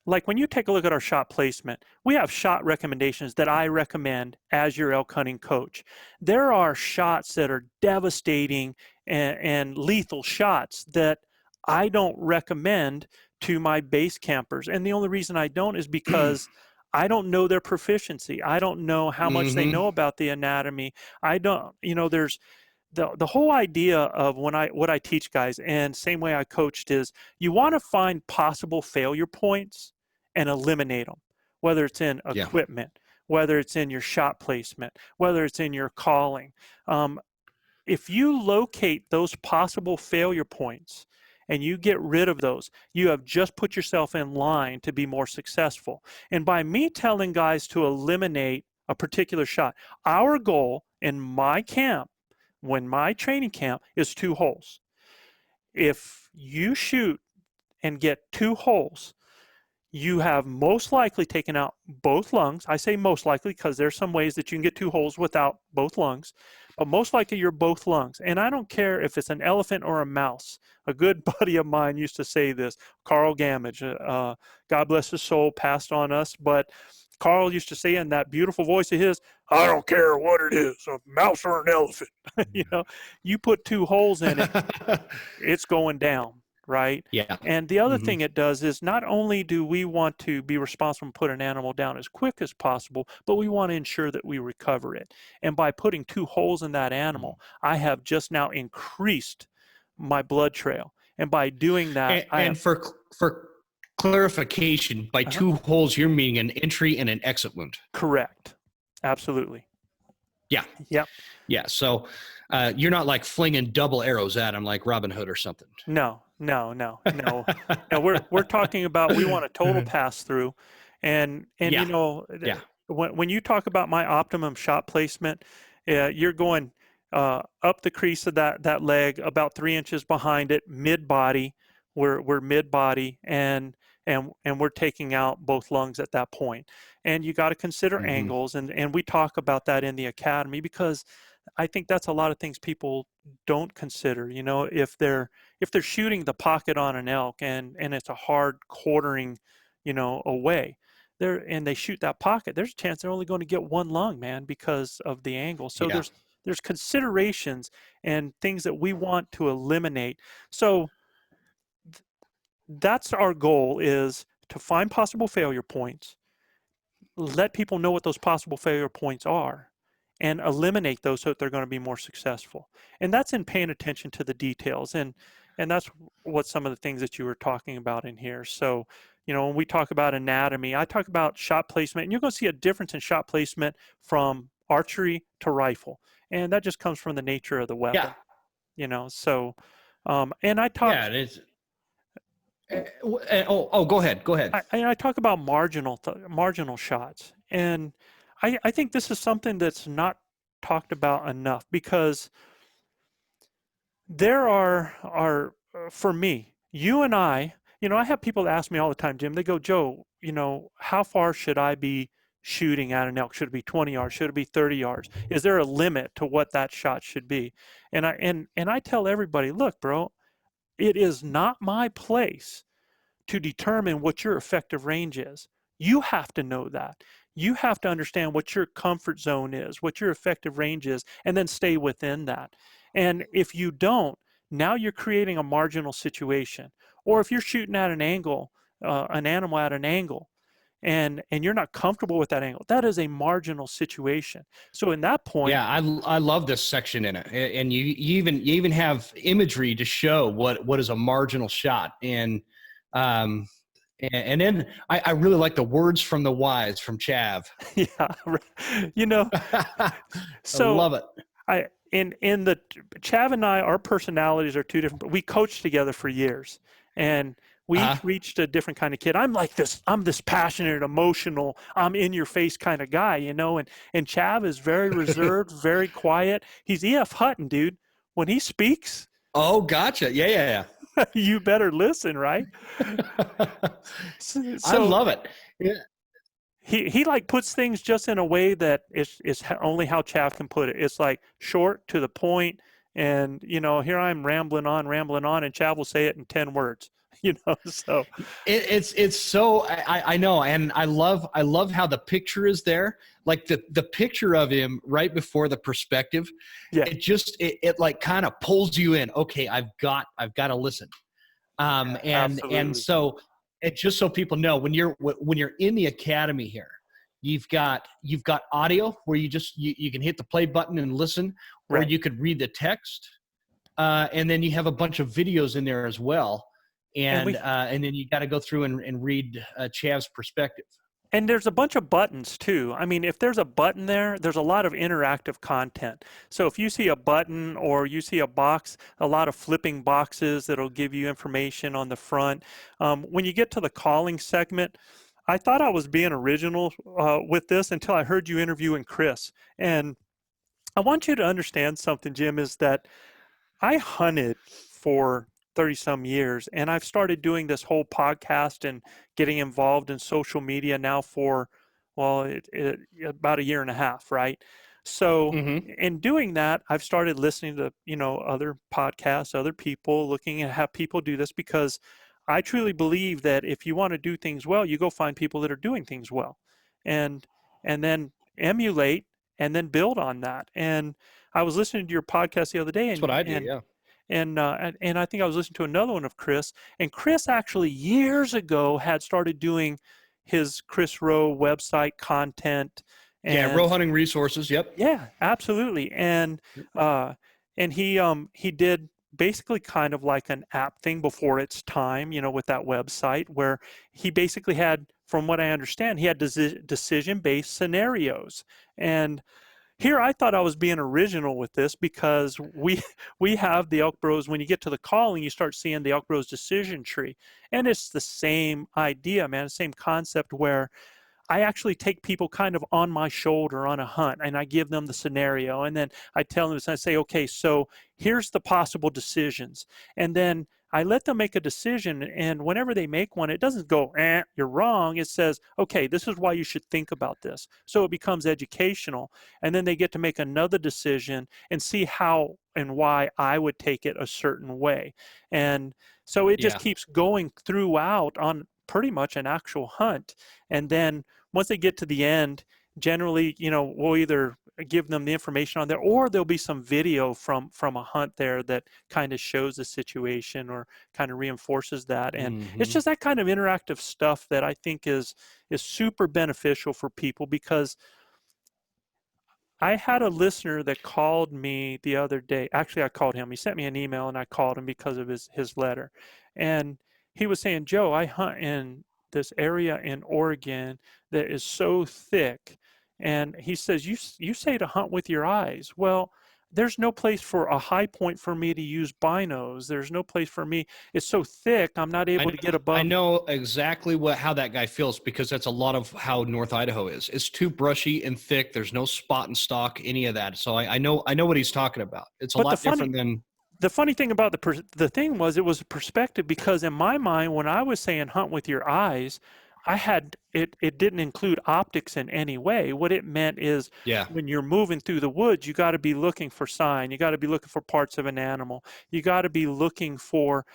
like when you take a look at our shot placement, we have shot recommendations that I recommend as your elk hunting coach. There are shots that are devastating and lethal shots that I don't recommend to my base campers. And the only reason I don't is because I don't know their proficiency. I don't know how much they know about the anatomy. I don't, there's the whole idea of what I teach guys, and same way I coached, is you want to find possible failure points and eliminate them, whether it's in equipment, whether it's in your shot placement, whether it's in your calling. If you locate those possible failure points and you get rid of those, you have just put yourself in line to be more successful. And by me telling guys to eliminate a particular shot, our goal in my camp, when my training camp, is 2 holes. If you shoot and get 2 holes, you have most likely taken out both lungs. I say most likely because there's some ways that you can get 2 holes without both lungs, but most likely you're both lungs. And I don't care if it's an elephant or a mouse. A good buddy of mine used to say this, Carl Gamage, God bless his soul, passed on us, but Carl used to say in that beautiful voice of his, I don't care what it is, a mouse or an elephant. You put 2 holes in it, it's going down, right? Yeah. And the other thing it does is, not only do we want to be responsible and put an animal down as quick as possible, but we want to ensure that we recover it. And by putting 2 holes in that animal, I have just now increased my blood trail. And by doing that, for clarification, by 2 holes, you're meaning an entry and an exit wound. Correct. Absolutely. Yeah. Yep. Yeah. So you're not like flinging double arrows at them like Robin Hood or something. No. We're talking about, we want a total pass through, and when you talk about my optimum shot placement, you're going up the crease of that leg, about 3 inches behind it, mid body. We're mid body, and we're taking out both lungs at that point. And you got to consider angles, and we talk about that in the academy, because I think that's a lot of things people don't consider. If they're if they're shooting the pocket on an elk and it's a hard quartering, away there, and they shoot that pocket, there's a chance they're only going to get one lung, man, because of the angle. So Yeah. there's considerations and things that we want to eliminate. So that's our goal, is to find possible failure points, let people know what those possible failure points are, and eliminate those so that they're going to be more successful. And that's in paying attention to the details. And that's what some of the things that you were talking about in here. So, when we talk about anatomy, I talk about shot placement, and you're going to see a difference in shot placement from archery to rifle. And that just comes from the nature of the weapon, so, and I talk. Yeah, it is. Go ahead. I talk about marginal shots, and I think this is something that's not talked about enough, because there are for me, you and I have people that ask me all the time, Jim. They go, Joe, how far should I be shooting at an elk? Should it be 20 yards? Should it be 30 yards? Is there a limit to what that shot should be? And I tell everybody, look, bro, it is not my place to determine what your effective range is. You have to know that. You have to understand what your comfort zone is, what your effective range is, and then stay within that. And if you don't, now you're creating a marginal situation. Or if you're shooting at an angle, an animal at an angle, and you're not comfortable with that angle, that is a marginal situation. So in that point, yeah, I love this section in it, and you even have imagery to show what is a marginal shot. And then I really like the words from the wise from Chav. So I love it. In the Chav and I, our personalities are two different, but we coached together for years, and we each reached a different kind of kid. I'm this passionate, emotional, I'm in your face kind of guy, and Chav is very reserved, very quiet. He's E.F. Hutton, dude. When he speaks. Oh, gotcha. Yeah. You better listen, right? So, I love it. Yeah. He like puts things just in a way that is only how Chav can put it. It's like short, to the point, and here I'm rambling on, and Chav will say it in 10 words. So it's so I know, and I love how the picture is there, like the picture of him right before the perspective. Yeah, it like kind of pulls you in. Okay, I've got to listen. And so it just so people know, when you're in the academy here, you've got audio where you can hit the play button and listen, or right. you could read the text, and then you have a bunch of videos in there as well. And then you got to go through and read Chav's perspective. And there's a bunch of buttons too. I mean, if there's a button there's a lot of interactive content. So if you see a button or you see a box, a lot of flipping boxes that'll give you information on the front. When you get to the calling segment, I thought I was being original with this until I heard you interviewing Chris. And I want you to understand something, Jim, is that I hunted for 30 some years, and I've started doing this whole podcast and getting involved in social media now for, about a year and a half, right? So in doing that, I've started listening to, other podcasts, other people, looking at how people do this, because I truly believe that if you want to do things well, you go find people that are doing things well, and then emulate and then build on that. And I was listening to your podcast the other day. That's what I do, yeah. And I think I was listening to another one of Chris, and Chris actually years ago had started doing his Chris Roe website content. And, Roe hunting resources. Yep. Yeah, absolutely. And he did basically kind of like an app thing before its time, with that website, where he basically had, from what I understand, he had decision-based scenarios. And here I thought I was being original with this, because we have the ElkBros. When you get to the calling, you start seeing the ElkBros decision tree. And it's the same idea, man, the same concept, where I actually take people kind of on my shoulder on a hunt, and I give them the scenario, and then I tell them, I say, okay, so here's the possible decisions. And then I let them make a decision, and whenever they make one, it doesn't go, you're wrong. It says, okay, this is why you should think about this. So it becomes educational, and then they get to make another decision and see how and why I would take it a certain way. And so it just keeps going throughout on pretty much an actual hunt. And then once they get to the end, generally, we'll either give them the information on there, or there'll be some video from a hunt there that kind of shows the situation or kind of reinforces that. And it's just that kind of interactive stuff that I think is super beneficial for people, because I had a listener that called me the other day. Actually, I called him. He sent me an email, and I called him because of his letter. And he was saying, Joe, I hunt in this area in Oregon that is so thick. And he says, you say to hunt with your eyes. Well, there's no place for a high point for me to use binos. There's no place for me. It's so thick, I'm not able to get above. I know exactly how that guy feels, because that's a lot of how North Idaho is. It's too brushy and thick. There's no spot and stalk, any of that. So I know what he's talking about. It's a lot different than. The funny thing about the thing was, it was a perspective, because in my mind, when I was saying hunt with your eyes, I had it didn't include optics in any way. What it meant is, when you're moving through the woods, you got to be looking for sign. You got to be looking for parts of an animal. You got to be looking for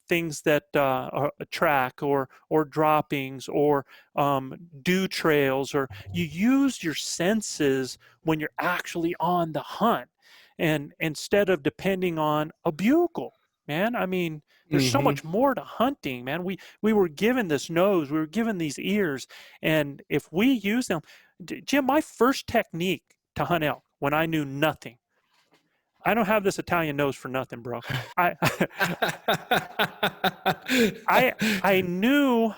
things that are a track or droppings or dew trails, or you use your senses when you're actually on the hunt, and instead of depending on a bugle. Man, I mean, there's so much more to hunting, man. We were given this nose, we were given these ears, and if we use them, Jim, my first technique to hunt elk when I knew nothing. I don't have this Italian nose for nothing, bro. I knew.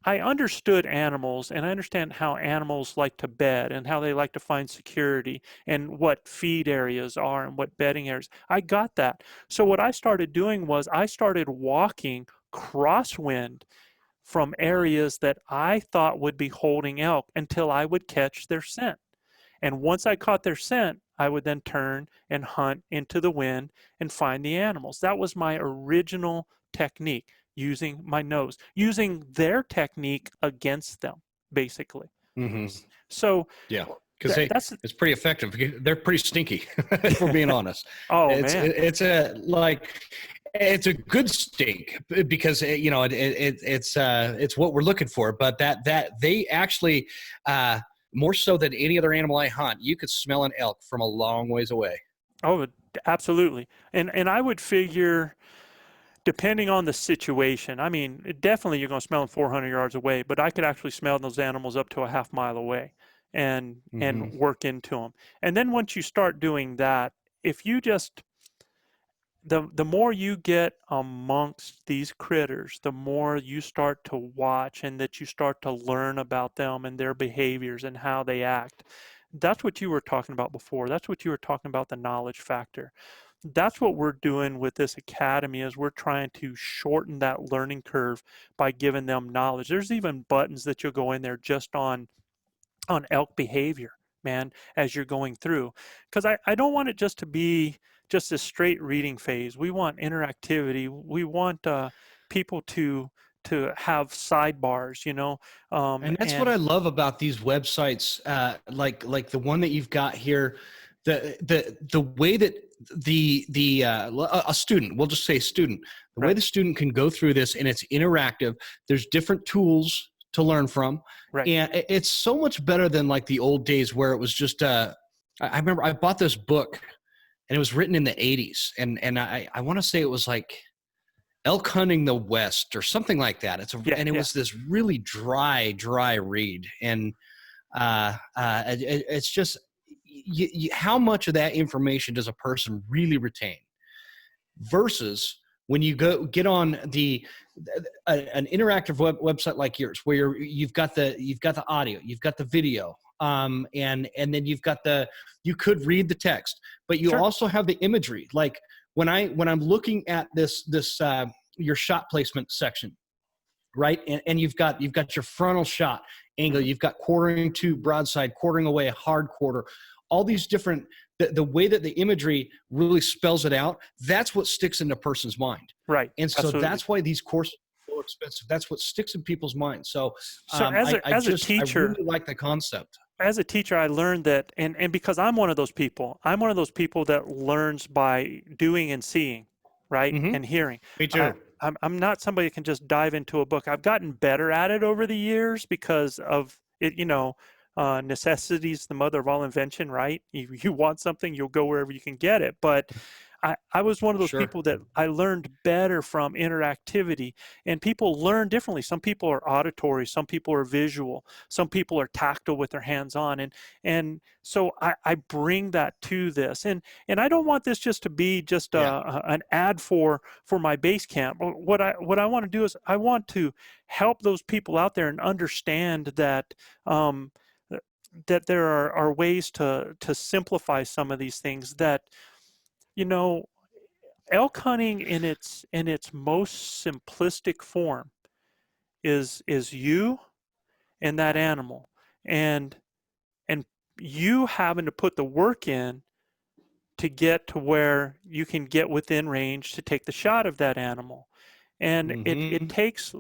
I understood animals, and I understand how animals like to bed and how they like to find security and what feed areas are and what bedding areas. I got that. So what I started doing was I started walking crosswind from areas that I thought would be holding elk until I would catch their scent. And once I caught their scent, I would then turn and hunt into the wind and find the animals. That was my original technique. Using my nose, using their technique against them, basically. So because it's pretty effective. They're pretty stinky, if we're being honest. Man, it's a good stink, because it's what we're looking for. But that they actually more so than any other animal I hunt, you could smell an elk from a long ways away. Oh, absolutely. And I would figure, depending on the situation, I mean, definitely you're going to smell them 400 yards away, but I could actually smell those animals up to a half mile away and work into them. And then once you start doing that, if you just, the more you get amongst these critters, the more you start to watch, and that you start to learn about them and their behaviors and how they act. That's what you were talking about before. That's what you were talking about, the knowledge factor. That's what we're doing with this academy, is we're trying to shorten that learning curve by giving them knowledge. There's even buttons that you'll go in there just on elk behavior, man, as you're going through. Because I don't want it just to be just a straight reading phase. We want interactivity. We want people to have sidebars, and that's what I love about these websites, like the one that you've got here. The way that a student, we'll just say student, the way the student can go through this, and it's interactive. There's different tools to learn from, and it's so much better than like the old days where it was just. I remember I bought this book, and it was written in the 80s, and I want to say it was like Elk Hunting the West or something like that. It was this really dry read, and it's just. How much of that information does a person really retain versus when you get on an interactive website like yours, where you've got the audio, you've got the video, and then you could read the text, but you also have the imagery. Like when I'm looking at this your shot placement section, right? And you've got your frontal shot angle, you've got quartering to broadside, quartering away, hard quarter, all these different, the way that the imagery really spells it out, that's what sticks in a person's mind. Right. And so Absolutely. that's why these courses are so expensive. That's what sticks in people's minds. So, as a teacher, I really like the concept. As a teacher, I learned that, and because I'm one of those people that learns by doing and seeing, right, and hearing. Me too. I'm not somebody that can just dive into a book. I've gotten better at it over the years because of it. Necessity is the mother of all invention, right? You want something, you'll go wherever you can get it. But I was one of those people that I learned better from interactivity, and people learn differently. Some people are auditory, some people are visual, some people are tactile with their hands on. And so I bring that to this. And I don't want this just to be just an ad for my base camp. What I want to do is I want to help those people out there and understand that that there are ways to simplify some of these things that, elk hunting in its most simplistic form is you and that animal, and you having to put the work in to get to where you can get within range to take the shot of that animal. And it takes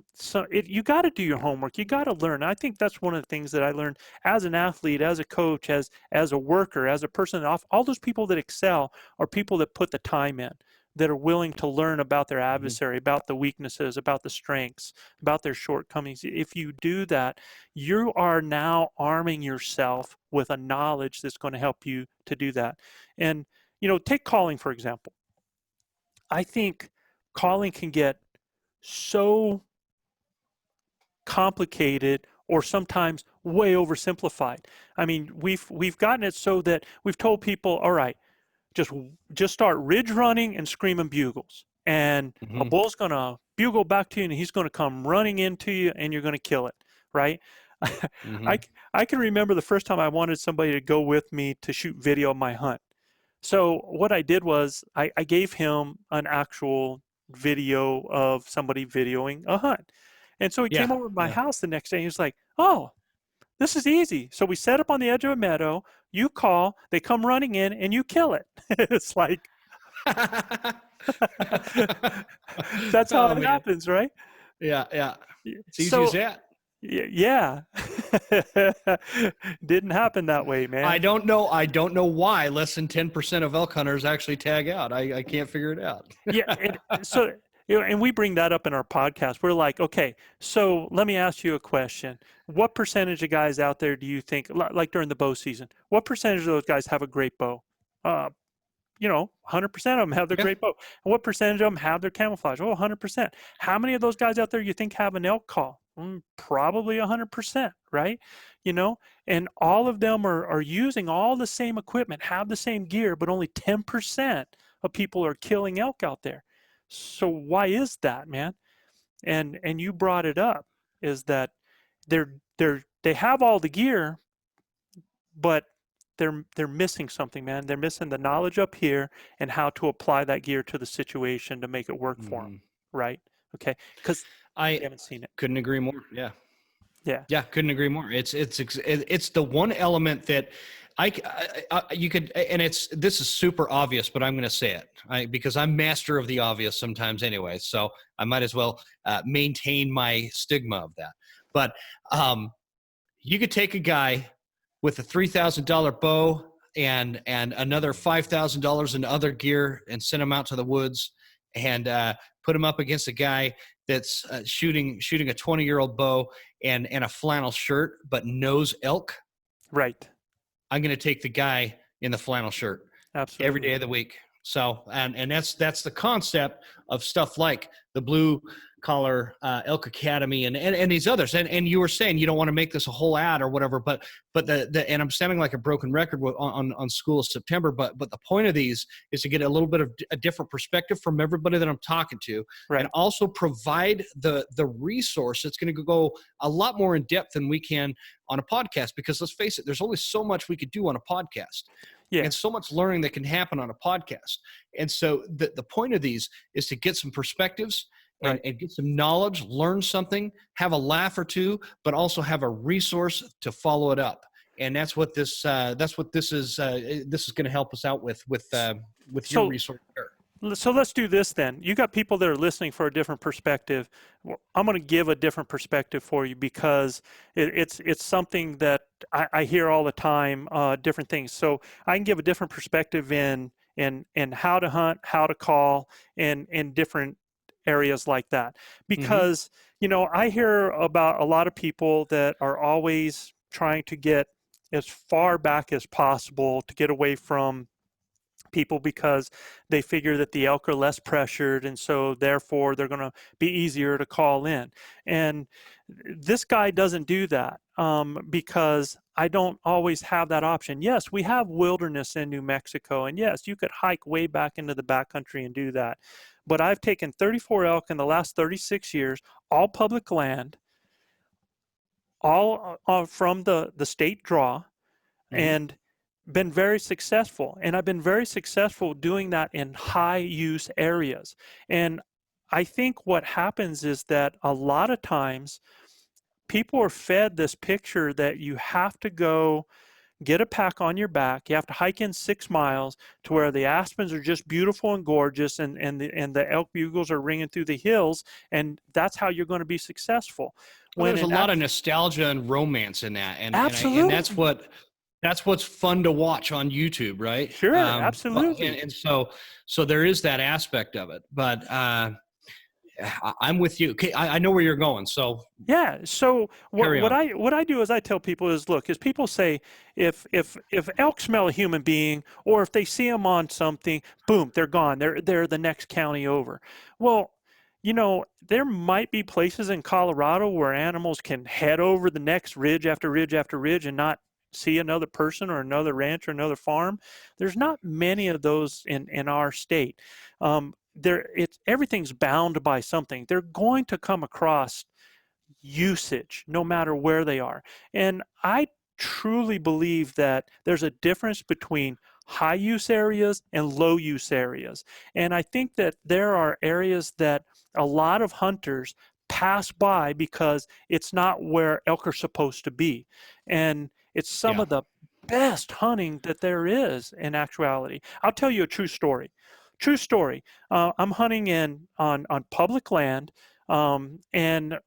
you got to do your homework. You got to learn. I think that's one of the things that I learned as an athlete, as a coach, as a worker, as a person. All those people that excel are people that put the time in, that are willing to learn about their adversary, about the weaknesses, about the strengths, about their shortcomings. If you do that, you are now arming yourself with a knowledge that's going to help you to do that. And, take calling, for example. I think calling can get so complicated or sometimes way oversimplified. I mean, we've gotten it so that we've told people, all right, just start ridge running and screaming bugles, and a bull's going to bugle back to you and he's going to come running into you and you're going to kill it, right? I can remember the first time I wanted somebody to go with me to shoot video of my hunt. So what I did was I gave him an actual video of somebody videoing a hunt. And so he came over to my house the next day and he was like, oh, this is easy. So we set up on the edge of a meadow, you call, they come running in and you kill it. It's like, that's how it happens, right? Yeah. It's easy as that. Yeah. Didn't happen that way, man. I don't know why less than 10% of elk hunters actually tag out. I can't figure it out. So, and we bring that up in our podcast. We're like, okay, so let me ask you a question. What percentage of guys out there do you think, like during the bow season, what percentage of those guys have a great bow? 100% of them have their great bow. And what percentage of them have their camouflage? 100%. How many of those guys out there you think have an elk call? Probably 100%, right? And all of them are using all the same equipment, have the same gear, but only 10% of people are killing elk out there. So why is that, man? And you brought it up, is that they have all the gear, but they're missing something, man. They're missing the knowledge up here and how to apply that gear to the situation to make it work for them, right? Okay, because I haven't seen it. Couldn't agree more. Yeah. Couldn't agree more. It's the one element that you could, and this is super obvious, but I'm going to say it because I'm master of the obvious sometimes anyway. So I might as well maintain my stigma of that. But you could take a guy with a $3,000 bow and another $5,000 in other gear and send him out to the woods and put him up against a guy that's shooting a 20-year-old bow and a flannel shirt but knows elk. Right. I'm going to take the guy in the flannel shirt. Absolutely. Every day of the week. So, and that's the concept of stuff like the Blue Collar Elk Academy and these others. And you were saying you don't want to make this a whole ad or whatever, but and I'm sounding like a broken record on School of September, but the point of these is to get a little bit of a different perspective from everybody that I'm talking to, right, and also provide the resource that's going to go a lot more in depth than we can on a podcast, because let's face it, there's only so much we could do on a podcast. Yeah. And so much learning that can happen on a podcast. And so the point of these is to get some perspectives Right. and get some knowledge, learn something, have a laugh or two, but also have a resource to follow it up. And that's what this is. This is going to help us out with your So resource here. So let's do this then. You got people that are listening for a different perspective. I'm going to give a different perspective for you because it's something that I hear all the time, different things. So I can give a different perspective in how to hunt, how to call, in different areas like that. Because, I hear about a lot of people that are always trying to get as far back as possible to get away from people because they figure that the elk are less pressured, and so therefore they're going to be easier to call in. And this guy doesn't do that because I don't always have that option. Yes, we have wilderness in New Mexico, and yes, you could hike way back into the backcountry and do that. But I've taken 34 elk in the last 36 years, all public land, all from the state draw, and been very successful. And I've been very successful doing that in high use areas. And I think what happens is that a lot of times people are fed this picture that you have to go get a pack on your back, you have to hike in 6 miles to where the aspens are just beautiful and gorgeous, and the elk bugles are ringing through the hills, and that's how you're going to be successful. Well, there's a lot of nostalgia and romance in that, and absolutely, and that's what's fun to watch on YouTube, right? Sure, absolutely. And so there is that aspect of it, but I'm with you. Okay, I know where you're going. So yeah. So what I do is I tell people is, look, as people say, if elk smell a human being, or if they see them on something, boom, they're gone. They're the next county over. Well, there might be places in Colorado where animals can head over the next ridge after ridge after ridge and not see another person or another ranch or another farm. There's not many of those in our state. Everything's bound by something. They're going to come across usage no matter where they are. And I truly believe that there's a difference between high use areas and low use areas. And I think that there are areas that a lot of hunters pass by because it's not where elk are supposed to be. And it's some of the best hunting that there is in actuality. I'll tell you a true story. True story. I'm hunting on public land, and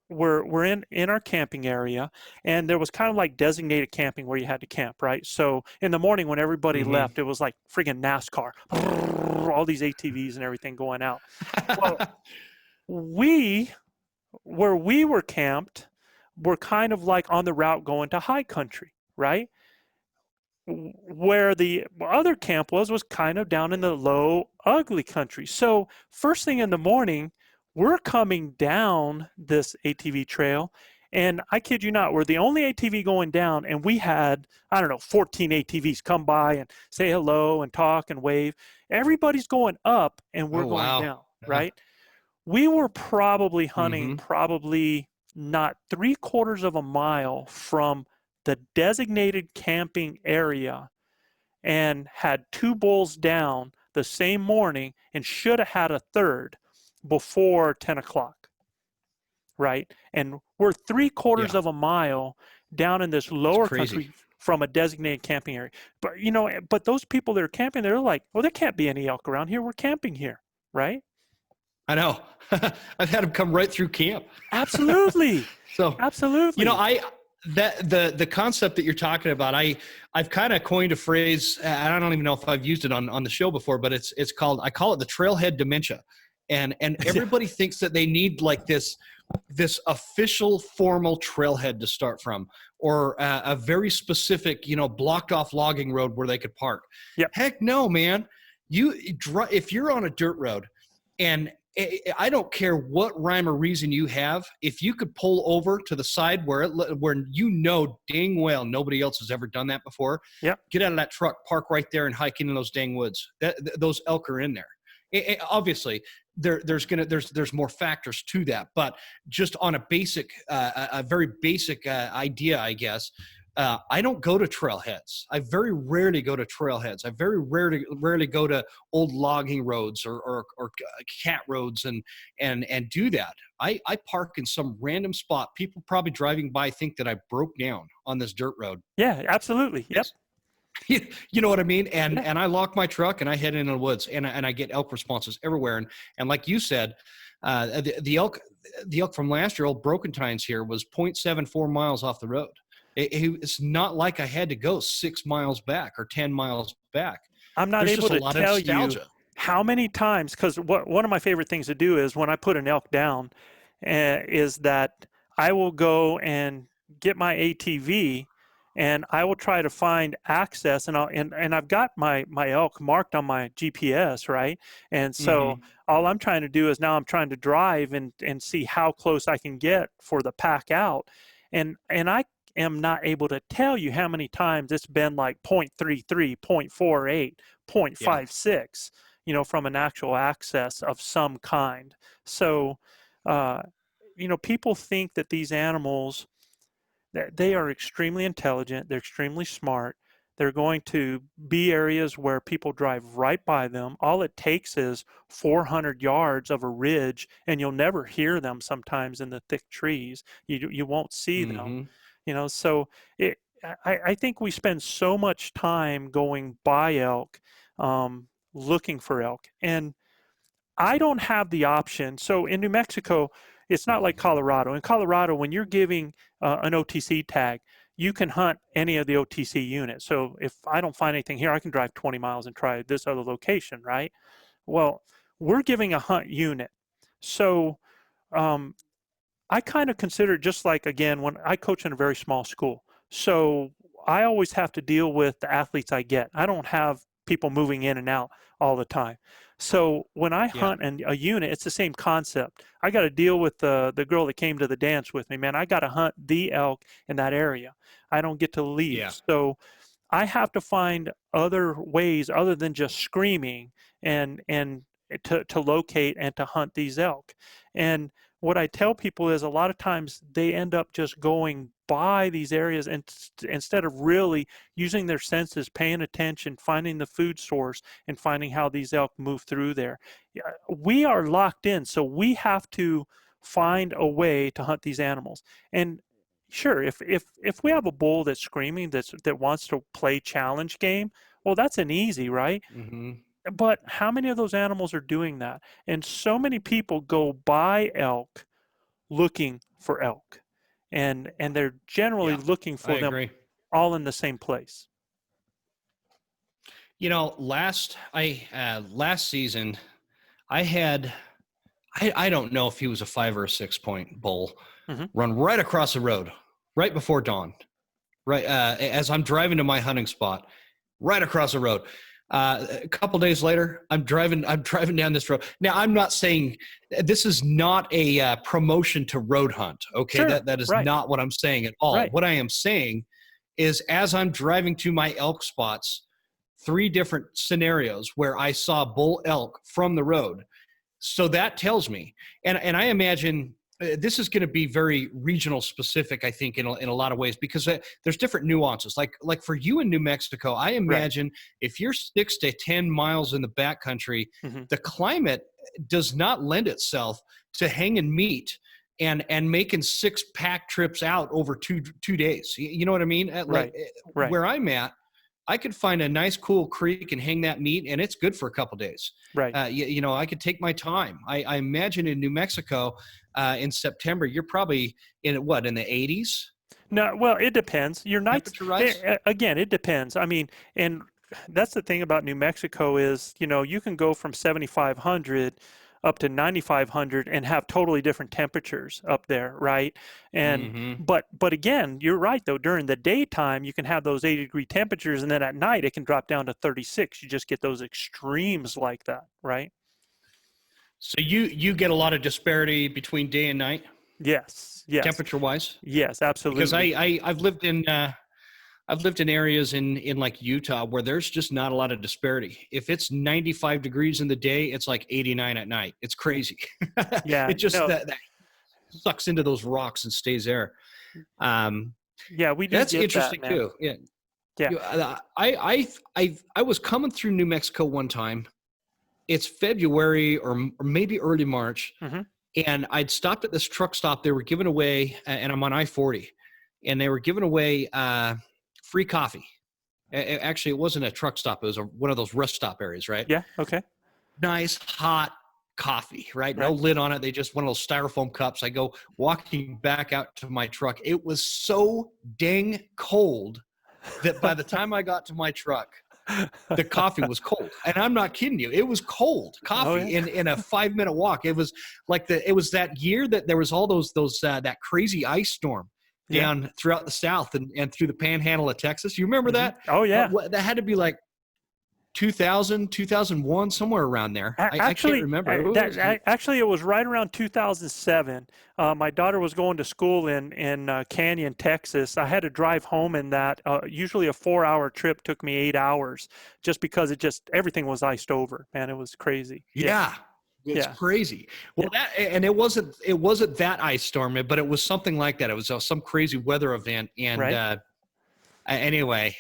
we're in our camping area, and there was kind of like designated camping where you had to camp, right? So in the morning when everybody left, it was like friggin' NASCAR, all these ATVs and everything going out. Well, where we were camped, were kind of like on the route going to high country, right? Where the other camp was kind of down in the low, ugly country. So first thing in the morning, we're coming down this ATV trail, and I kid you not, we're the only ATV going down, and we had, 14 ATVs come by and say hello and talk and wave. Everybody's going up, and we're going down, right? We were probably hunting probably not 3/4 of a mile from the designated camping area, and had 2 bulls down the same morning, and should have had a third before 10 o'clock, right? And we're 3/4 of a mile down in this lower country from a designated camping area. But, but those people that are camping, they're like, well, there can't be any elk around here. We're camping here, right? I know. I've had them come right through camp. Absolutely. Absolutely. The concept that you're talking about, I've kind of coined a phrase, and I don't even know if I've used it on the show before, but I call it the Trailhead Dementia. And everybody thinks that they need like this official formal trailhead to start from, or a very specific, blocked off logging road where they could park. Yep. Heck no, man. If you're on a dirt road, and I don't care what rhyme or reason you have, if you could pull over to the side where dang well nobody else has ever done that before, get out of that truck, park right there, and hike into those dang woods. Those elk are in there. Obviously, there's more factors to that, but just on a very basic idea, I guess, I don't go to trailheads. I very rarely go to trailheads. I very rarely go to old logging roads or cat roads and do that. I park in some random spot. People probably driving by think that I broke down on this dirt road. Yeah, absolutely. Yep. You know what I mean? And Yeah. and I lock my truck and I head into the woods and I get elk responses everywhere. And like you said, the elk from last year, old Broken Tines here, was 0.74 miles off the road. It's not like I had to go 6 miles back or 10 miles back. I'm not There's able just a to lot of tell you nostalgia. how many times, because one of my favorite things to do is when I put an elk down, is that I will go and get my ATV and I will try to find access, and I've got my elk marked on my GPS, right? And so all I'm trying to do is now I'm trying to drive and see how close I can get for the pack out. And I am not able to tell you how many times it's been like 0.33, 0.48, 0.56, you know, from an actual access of some kind. So, you know, people think that these animals, that they are extremely intelligent, they're extremely smart. They're going to be areas where people drive right by them. All it takes is 400 yards of a ridge, and you'll never hear them sometimes in the thick trees. You won't see them, you know. So I think we spend so much time going by elk, looking for elk. And I don't have the option. So in New Mexico, it's not like Colorado. In Colorado, when you're giving an OTC tag, you can hunt any of the OTC units. So if I don't find anything here, I can drive 20 miles and try this other location, right? Well, we're giving a hunt unit. So I kind of consider it just like, again, when I coach in a very small school. So I always have to deal with the athletes I get. I don't have people moving in and out all the time. So when I hunt a unit, it's the same concept. I got to deal with the girl that came to the dance with me, man. I got to hunt the elk in that area. I don't get to leave. Yeah. So I have to find other ways other than just screaming and to locate and to hunt these elk. And what I tell people is a lot of times they end up just going by these areas and instead of really using their senses, paying attention, finding the food source and finding how these elk move through there. We are locked in, so we have to find a way to hunt these animals. And sure, if we have a bull that's screaming, that wants to play challenge game, well, that's an easy, right? But how many of those animals are doing that? And so many people go by elk looking for elk. And they're generally looking for them all in the same place. You know, last season, I had, I don't know if he was a 5 or a 6 point bull, run right across the road, right before dawn, right as I'm driving to my hunting spot, right across the road. A couple days later, I'm driving down this road. Now, I'm not saying this is not a promotion to road hunt. Okay. Sure, That is not what I'm saying at all. Right. What I am saying is as I'm driving to my elk spots, 3 different scenarios where I saw bull elk from the road. So that tells me, and I imagine this is going to be very regional specific, I think, in a lot of ways, because there's different nuances. Like for you in New Mexico, I imagine if you're 6 to 10 miles in the backcountry, the climate does not lend itself to hanging meat and making 6 pack trips out over two days. You know what I mean? Where I'm at, I could find a nice cool creek and hang that meat, and it's good for a couple days. Right. You know, I could take my time. I imagine in New Mexico in September, you're probably in the 80s? No, well, it depends. Your nights, again, it depends. I mean, and that's the thing about New Mexico is, you know, you can go from 7,500 up to 9,500 and have totally different temperatures up there, right? And but again, you're right though. During the daytime, you can have those 80-degree temperatures, and then at night it can drop down to 36. You just get those extremes like that, right? So you get a lot of disparity between day and night. Yes. Temperature wise. Yes, absolutely. Because I've lived in areas in like Utah where there's just not a lot of disparity. If it's 95 degrees in the day, it's like 89 at night. It's crazy. Yeah. It just that sucks into those rocks and stays there. Yeah, we do. That's get interesting that, man. too. Yeah. Yeah. I was coming through New Mexico one time. It's February or maybe early March. Mm-hmm. And I'd stopped at this truck stop. They were giving away, and I'm on I-40, and they were giving away free coffee. Actually, it wasn't a truck stop. It was one of those rest stop areas, right? Yeah. Okay. Nice, hot coffee, right? No Right. lid on it. They just one of those styrofoam cups. I go walking back out to my truck. It was so dang cold that by the time I got to my truck, the coffee was cold. And I'm not kidding you. It was cold coffee in a 5-minute walk. It was like it was that year that there was all those that crazy ice storm down throughout the South and through the panhandle of Texas. You remember that? Oh yeah. That had to be like 2000, 2001, somewhere around there. I can't remember. Actually, it was right around 2007. My daughter was going to school in Canyon, Texas. I had to drive home in that. Usually a 4-hour trip took me 8 hours just because everything was iced over, man. It was crazy. Yeah. It's crazy. Well, it wasn't that ice storm, but it was something like that. It was some crazy weather event. And, right. Anyway,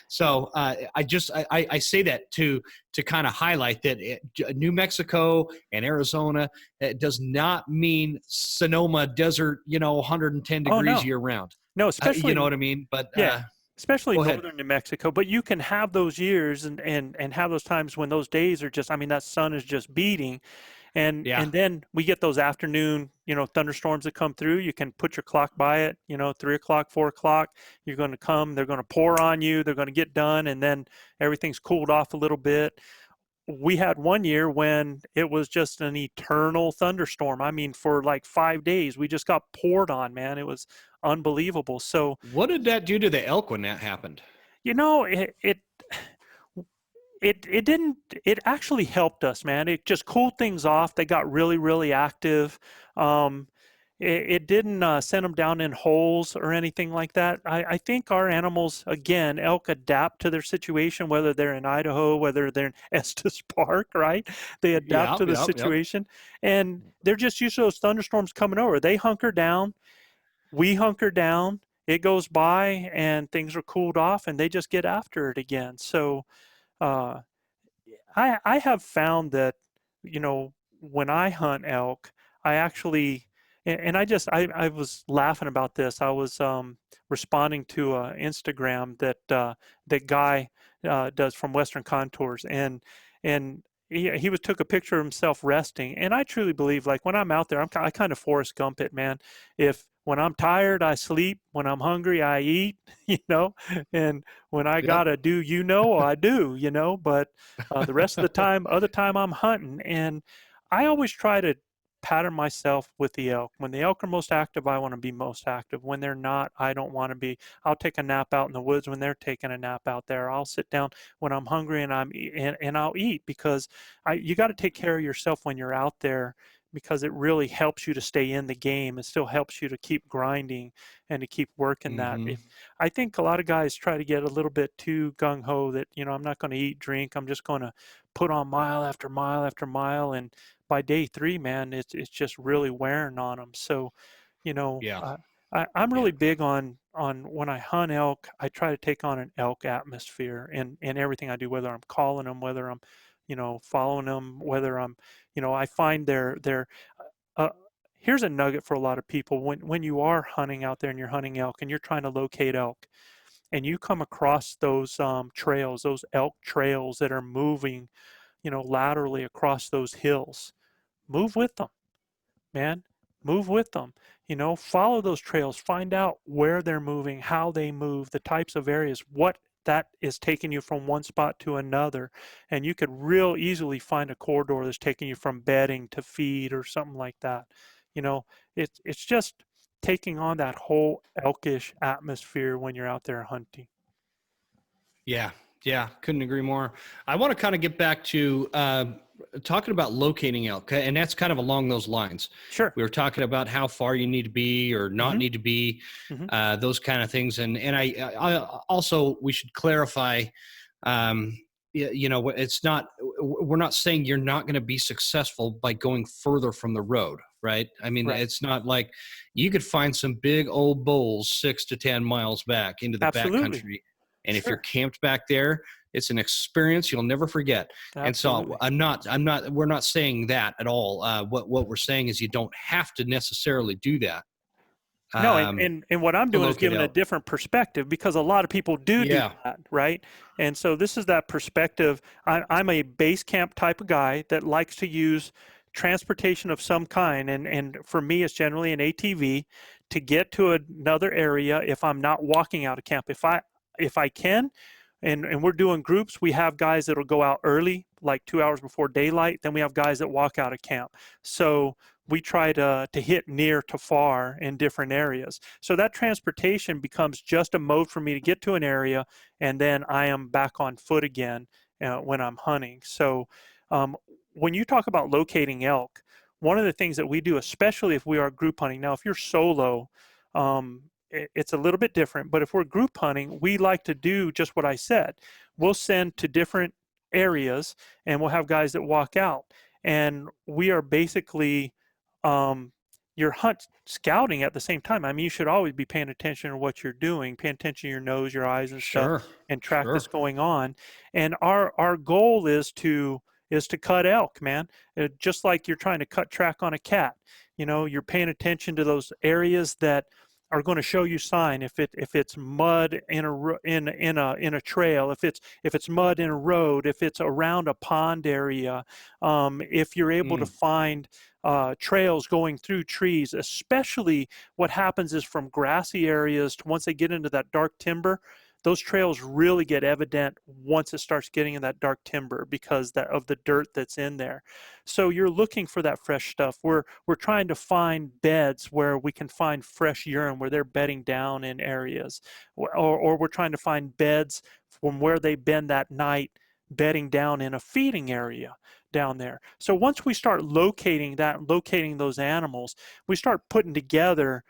so I say that to kind of highlight that New Mexico and Arizona, it does not mean Sonoma desert, 110 degrees year round. No, especially you know what I mean. But especially northern New Mexico. But you can have those years and have those times when those days are just, I mean, that sun is just beating. And then we get those afternoon, thunderstorms that come through. You can put your clock by it, 3 o'clock, 4 o'clock. You're going to come. They're going to pour on you. They're going to get done. And then everything's cooled off a little bit. We had one year when it was just an eternal thunderstorm. I mean, for like 5 days, we just got poured on, man. It was unbelievable. So what did that do to the elk when that happened? It actually helped us, man. It just cooled things off. They got really, really active. It didn't send them down in holes or anything like that. I think our animals, again, elk adapt to their situation, whether they're in Idaho, whether they're in Estes Park, right? They adapt to the situation. And they're just used to those thunderstorms coming over. They hunker down. We hunker down. It goes by and things are cooled off and they just get after it again. So I have found that, when I hunt elk, I actually, and I was laughing about this. I was responding to Instagram that guy does from Western Contours, and he took a picture of himself resting, and I truly believe, like, when I'm out there, I kind of Forrest Gump it, man. When I'm tired, I sleep. When I'm hungry, I eat, and when I gotta do, I do, but the rest of the time, I'm hunting. And I always try to pattern myself with the elk. When the elk are most active, I want to be most active. When they're not, I don't want to be. I'll take a nap out in the woods when they're taking a nap out there. I'll sit down when I'm hungry and I'll eat, because you got to take care of yourself when you're out there, because it really helps you to stay in the game. It still helps you to keep grinding and to keep working that. I think a lot of guys try to get a little bit too gung-ho that, I'm not going to eat, drink. I'm just going to put on mile after mile after mile. And by day 3, man, it's just really wearing on them. So, I'm really big on when I hunt elk, I try to take on an elk atmosphere in everything I do, whether I'm calling them, whether I'm following them, whether I'm, I find here's a nugget for a lot of people. When you are hunting out there and you're hunting elk and you're trying to locate elk and you come across those trails, those elk trails that are moving, laterally across those hills, move with them, man. Move with them, follow those trails, find out where they're moving, how they move, the types of areas, what that is taking you from one spot to another. And you could real easily find a corridor that's taking you from bedding to feed or something like that. It's just taking on that whole elkish atmosphere when you're out there hunting. Yeah, couldn't agree more. I want to kind of get back to talking about locating elk, and that's kind of along those lines. Sure. We were talking about how far you need to be or not need to be, those kind of things. And I also, we should clarify, it's not, we're not saying you're not going to be successful by going further from the road, right? I mean, Right. it's not like you could find some big old bulls 6 to 10 miles back into the Absolutely. backcountry. And if Sure. you're camped back there, it's an experience you'll never forget. Absolutely. And so we're not saying that at all. What we're saying is you don't have to necessarily do that. No, and what I'm To doing is locate giving a elk. different perspective, because a lot of people do Yeah. that, right? And so this is that perspective. I'm a base camp type of guy that likes to use transportation of some kind, and for me, it's generally an ATV to get to another area if I'm not walking out of camp. If I can, and we're doing groups, we have guys that'll go out early, like 2 hours before daylight. Then we have guys that walk out of camp. So we try to hit near to far in different areas. So that transportation becomes just a mode for me to get to an area, and then I am back on foot again when I'm hunting. So when you talk about locating elk, one of the things that we do, especially if we are group hunting, now if you're solo, it's a little bit different, but if we're group hunting, we like to do just what I said. We'll send to different areas, and we'll have guys that walk out, and we are basically you're hunt scouting at the same time. I mean, you should always be paying attention to what you're doing, paying attention to your nose, your eyes, and stuff, Sure. and track Sure. that's going on. And our goal is to cut elk, man. Just like you're trying to cut track on a cat. You're paying attention to those areas that are going to show you sign. If it's mud in a trail, if it's mud in a road, if it's around a pond area, if you're able to find trails going through trees. Especially what happens is from grassy areas to once they get into that dark timber, those trails really get evident once it starts getting in that dark timber because of the dirt that's in there. So you're looking for that fresh stuff. We're trying to find beds where we can find fresh urine, where they're bedding down in areas, or we're trying to find beds from where they've been that night, bedding down in a feeding area down there. So once we start locating those animals, we start putting together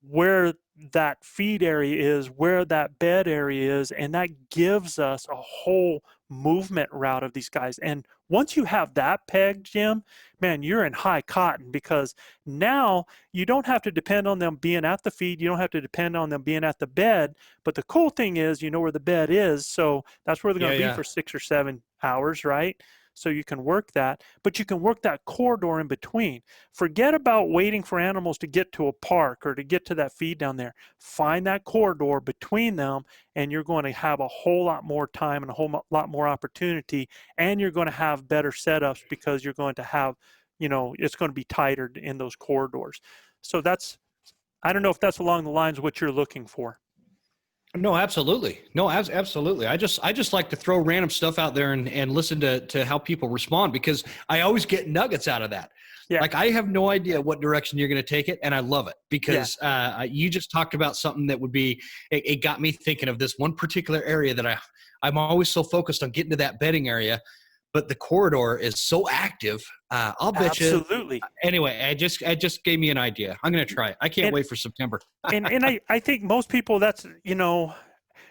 where that feed area is, where that bed area is, and that gives us a whole movement route of these guys. And once you have that pegged, Jim, man, you're in high cotton, because now you don't have to depend on them being at the feed. You don't have to depend on them being at the bed. But the cool thing is, you know where the bed is, so that's where they're going to be for 6 or 7 hours, right? So you can work that, but you can work that corridor in between. Forget about waiting for animals to get to a park or to get to that feed down there. Find that corridor between them, and you're going to have a whole lot more time and a whole lot more opportunity, and you're going to have better setups because you're going to have, it's going to be tighter in those corridors. So I don't know if that's along the lines of what you're looking for. No, absolutely. No, absolutely. I just like to throw random stuff out there and listen to how people respond, because I always get nuggets out of that. Yeah. Like, I have no idea what direction you're going to take it, and I love it because you just talked about something that would be, it got me thinking of this one particular area that I'm always so focused on getting to that bedding area, but the corridor is so active. I'll bet you. Absolutely. Anyway, I just gave me an idea. I'm going to try it. I can't wait for September. and I think most people, that's,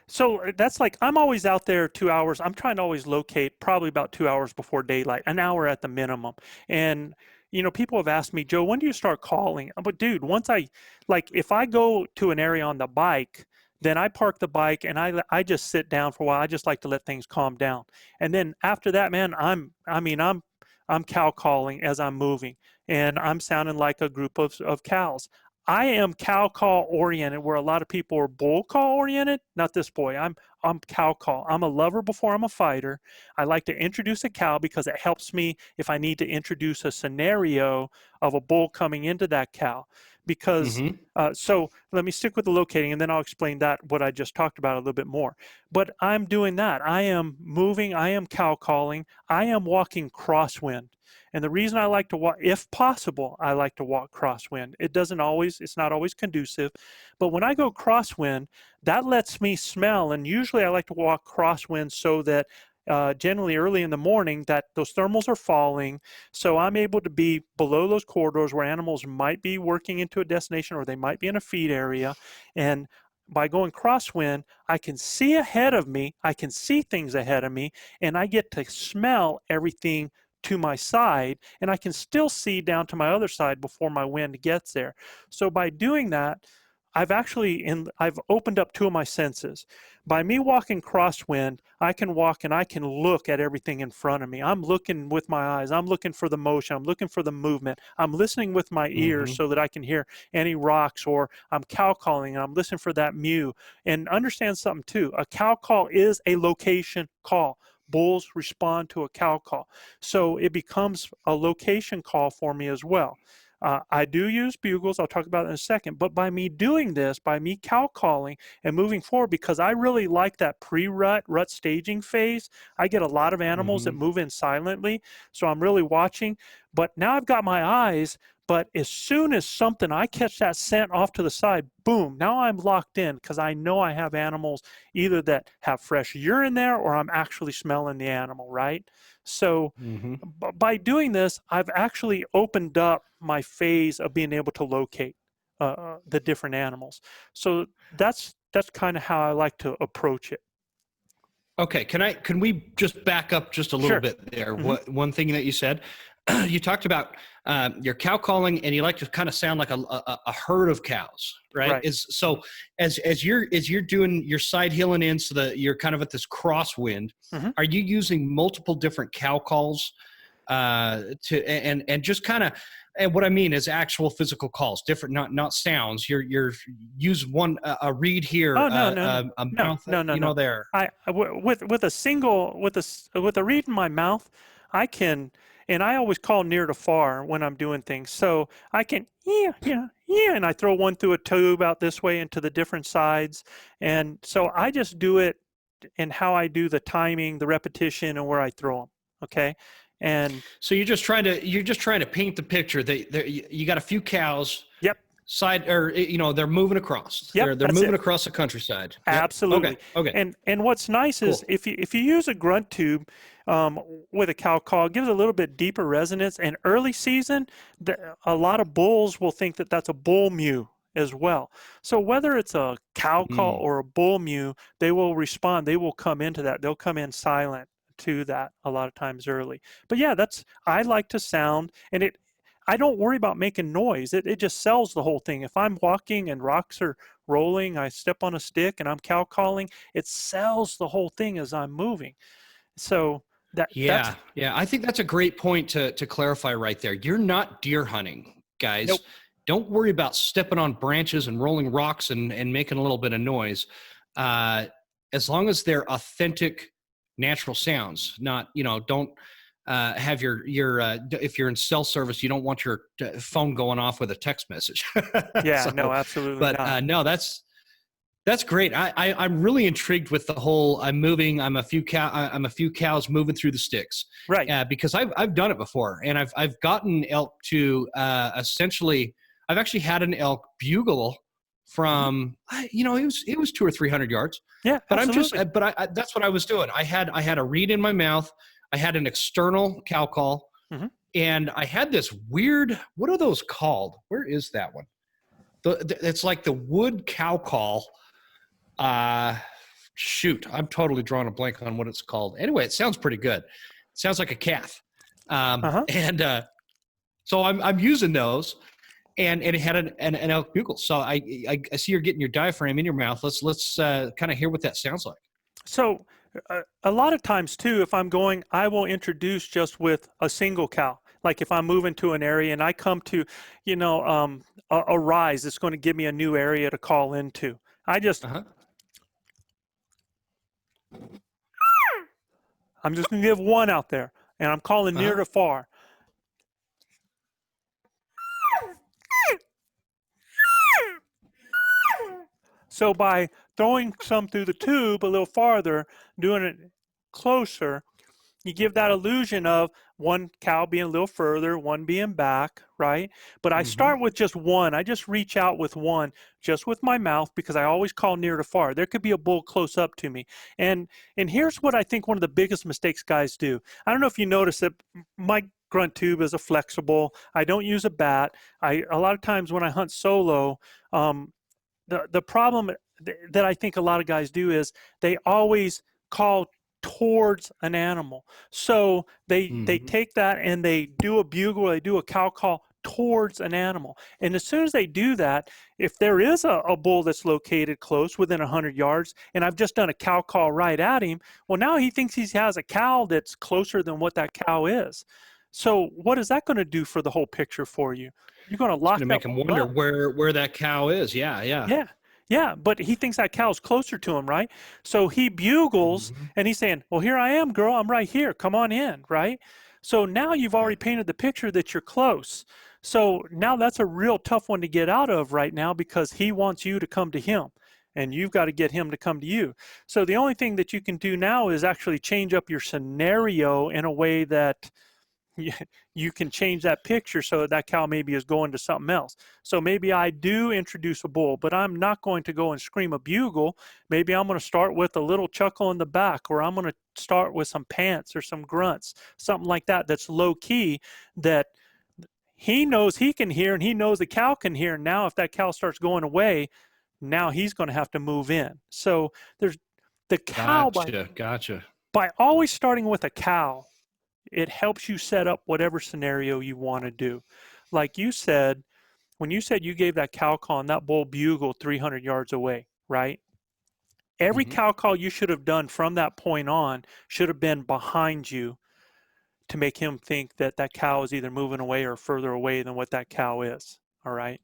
so that's like, I'm always out there 2 hours. I'm trying to always locate probably about 2 hours before daylight, an hour at the minimum. And, people have asked me, Joe, when do you start calling? But dude, if I go to an area on the bike, then I park the bike and I just sit down for a while. I just like to let things calm down. And then after that, man, I'm cow calling as I'm moving, and I'm sounding like a group of cows. I am cow call oriented, where a lot of people are bull call oriented. Not this boy. I'm cow call. I'm a lover before I'm a fighter. I like to introduce a cow because it helps me if I need to introduce a scenario of a bull coming into that cow. Because so let me stick with the locating, and then I'll explain what I just talked about a little bit more. But I'm doing that. I am moving. I am cow calling. I am walking crosswind. And the reason I like to walk, if possible, I like to walk crosswind. It's not always conducive, but when I go crosswind, that lets me smell. And usually I like to walk crosswind so that generally early in the morning, that those thermals are falling. So I'm able to be below those corridors where animals might be working into a destination, or they might be in a feed area. And by going crosswind, I can see ahead of me, I can see things ahead of me, and I get to smell everything to my side, and I can still see down to my other side before my wind gets there. So by doing that, I've opened up two of my senses. By me walking crosswind, I can walk and I can look at everything in front of me. I'm looking with my eyes. I'm looking for the motion. I'm looking for the movement. I'm listening with my ears so that I can hear any rocks, or I'm cow calling and I'm listening for that mew. And understand something too. A cow call is a location call. Bulls respond to a cow call. So it becomes a location call for me as well. I do use bugles. I'll talk about it in a second. But by me doing this, by me cow calling and moving forward, because I really like that pre-rut, rut staging phase, I get a lot of animals that move in silently. So I'm really watching. But now I've got my eyes. But as soon as I catch that scent off to the side, boom, now I'm locked in, because I know I have animals either that have fresh urine there, or I'm actually smelling the animal, right? So by doing this, I've actually opened up my phase of being able to locate the different animals. So that's kind of how I like to approach it. Okay, can we just back up just a little bit there? One thing that you said, you talked about your cow calling, and you like to kind of sound like a herd of cows, right? So as you're doing your side hilling in, so that you're kind of at this crosswind, are you using multiple different cow calls and just kind of, and what I mean is actual physical calls, different, not sounds. You're use one a reed here, a mouth, no. There. With a reed in my mouth, I can. And I always call near to far when I'm doing things. So I can, and I throw one through a tube out this way into the different sides. And so I just do it in how I do the timing, the repetition, and where I throw them. Okay. And so you're just trying to paint the picture that you got a few cows. Yep. Side, or they're moving across. Yep, they're moving across the countryside. Absolutely. Okay. And what's nice is if you use a grunt tube with a cow call, it gives a little bit deeper resonance. And early season, a lot of bulls will think that that's a bull mew as well. So whether it's a cow call or a bull mew, they will respond. They will come into that. They'll come in silent to that a lot of times early. But yeah, I like to sound, and I don't worry about making noise. It just sells the whole thing. If I'm walking and rocks are rolling, I step on a stick and I'm cow calling, it sells the whole thing as I'm moving. So that's I think that's a great point to clarify right there. You're not deer hunting, guys. Nope. Don't worry about stepping on branches and rolling rocks and making a little bit of noise. As long as they're authentic, natural sounds, not, don't have your if you're in cell service, you don't want your phone going off with a text message. No, absolutely. But no, that's great. I'm really intrigued with the whole. I'm a few cows moving through the sticks, right? Because I've done it before, and I've gotten elk to essentially. I've actually had an elk bugle from it was 200 or 300 yards. Yeah, but absolutely. That's what I was doing. I had a reed in my mouth. I had an external cow call, and I had this weird, what are those called? Where is that one? It's like the wood cow call. Shoot, I'm totally drawing a blank on what it's called. Anyway, it sounds pretty good. It sounds like a calf. And so I'm using those, and it had an elk bugle. So I see you're getting your diaphragm in your mouth. Let's kind of hear what that sounds like. So a lot of times too, if I'm going, I will introduce just with a single cow. Like if I'm moving to an area and I come to, a rise, it's going to give me a new area to call into. I just, I'm just going to give one out there, and I'm calling near to far. So by throwing some through the tube a little farther, doing it closer, you give that illusion of one cow being a little further, one being back, right? But I start with just one. I just reach out with one, just with my mouth, because I always call near to far. There could be a bull close up to me. And here's what I think one of the biggest mistakes guys do. I don't know if you notice that my grunt tube is a flexible. I don't use a bat. A lot of times when I hunt solo, the problem that I think a lot of guys do is they always call towards an animal. So they take that and they do a bugle, or they do a cow call towards an animal. And as soon as they do that, if there is a bull that's located close within 100 yards, and I've just done a cow call right at him, well, now he thinks he has a cow that's closer than what that cow is. So what is that going to do for the whole picture for you? You're going to lock that. Make him wonder where that cow is. Yeah. But he thinks that cow's closer to him, right? So he bugles and he's saying, well, here I am, girl. I'm right here. Come on in, right? So now you've already painted the picture that you're close. So now that's a real tough one to get out of right now, because he wants you to come to him and you've got to get him to come to you. So the only thing that you can do now is actually change up your scenario in a way that you can change that picture so that cow maybe is going to something else. So maybe I do introduce a bull, but I'm not going to go and scream a bugle. Maybe I'm going to start with a little chuckle in the back, or I'm going to start with some pants or some grunts, something like that that's low key, that he knows he can hear and he knows the cow can hear. Now if that cow starts going away, now he's going to have to move in. So there's the cow. Gotcha. By always starting with a cow, it helps you set up whatever scenario you want to do. Like you said, when you said you gave that cow call and that bull bugled 300 yards away, right? Every cow call you should have done from that point on should have been behind you to make him think that that cow is either moving away or further away than what that cow is. All right.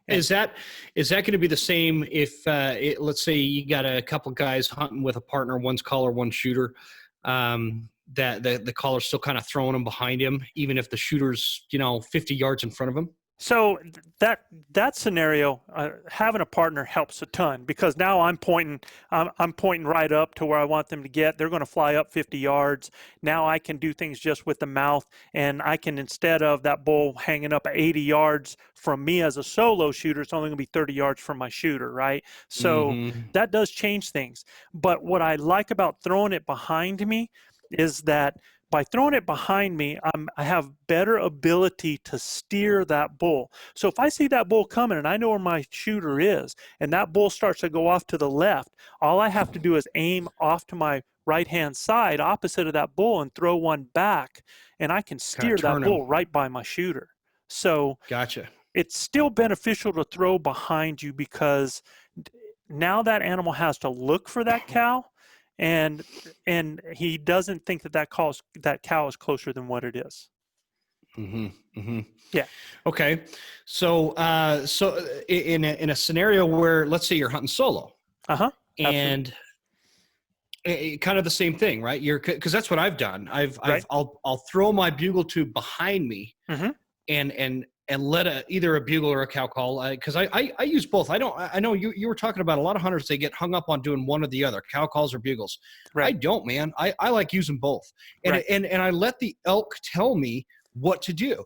And is that going to be the same if, let's say you got a couple guys hunting with a partner, one's caller, one shooter, that the caller's still kind of throwing him behind him, even if the shooter's, 50 yards in front of him? So that scenario, having a partner helps a ton, because now I'm pointing right up to where I want them to get. They're going to fly up 50 yards. Now I can do things just with the mouth, and I can, instead of that bull hanging up at 80 yards from me as a solo shooter, it's only going to be 30 yards from my shooter, right? So that does change things. But what I like about throwing it behind me is that by throwing it behind me, I have better ability to steer that bull. So if I see that bull coming and I know where my shooter is, and that bull starts to go off to the left, all I have to do is aim off to my right-hand side opposite of that bull and throw one back, and I can steer that bull right by my shooter. So gotcha. It's still beneficial to throw behind you, because now that animal has to look for that cow, and he doesn't think that cow is closer than what it is. Yeah. Okay. So in a scenario where, let's say you're hunting solo, and kind of the same thing, right? Because that's what I've done. I'll throw my bugle tube behind me, and let either a bugle or a cow call, because I use both. I know you were talking about a lot of hunters, they get hung up on doing one or the other, cow calls or bugles. Right. I don't, man. I like using both. And I let the elk tell me what to do.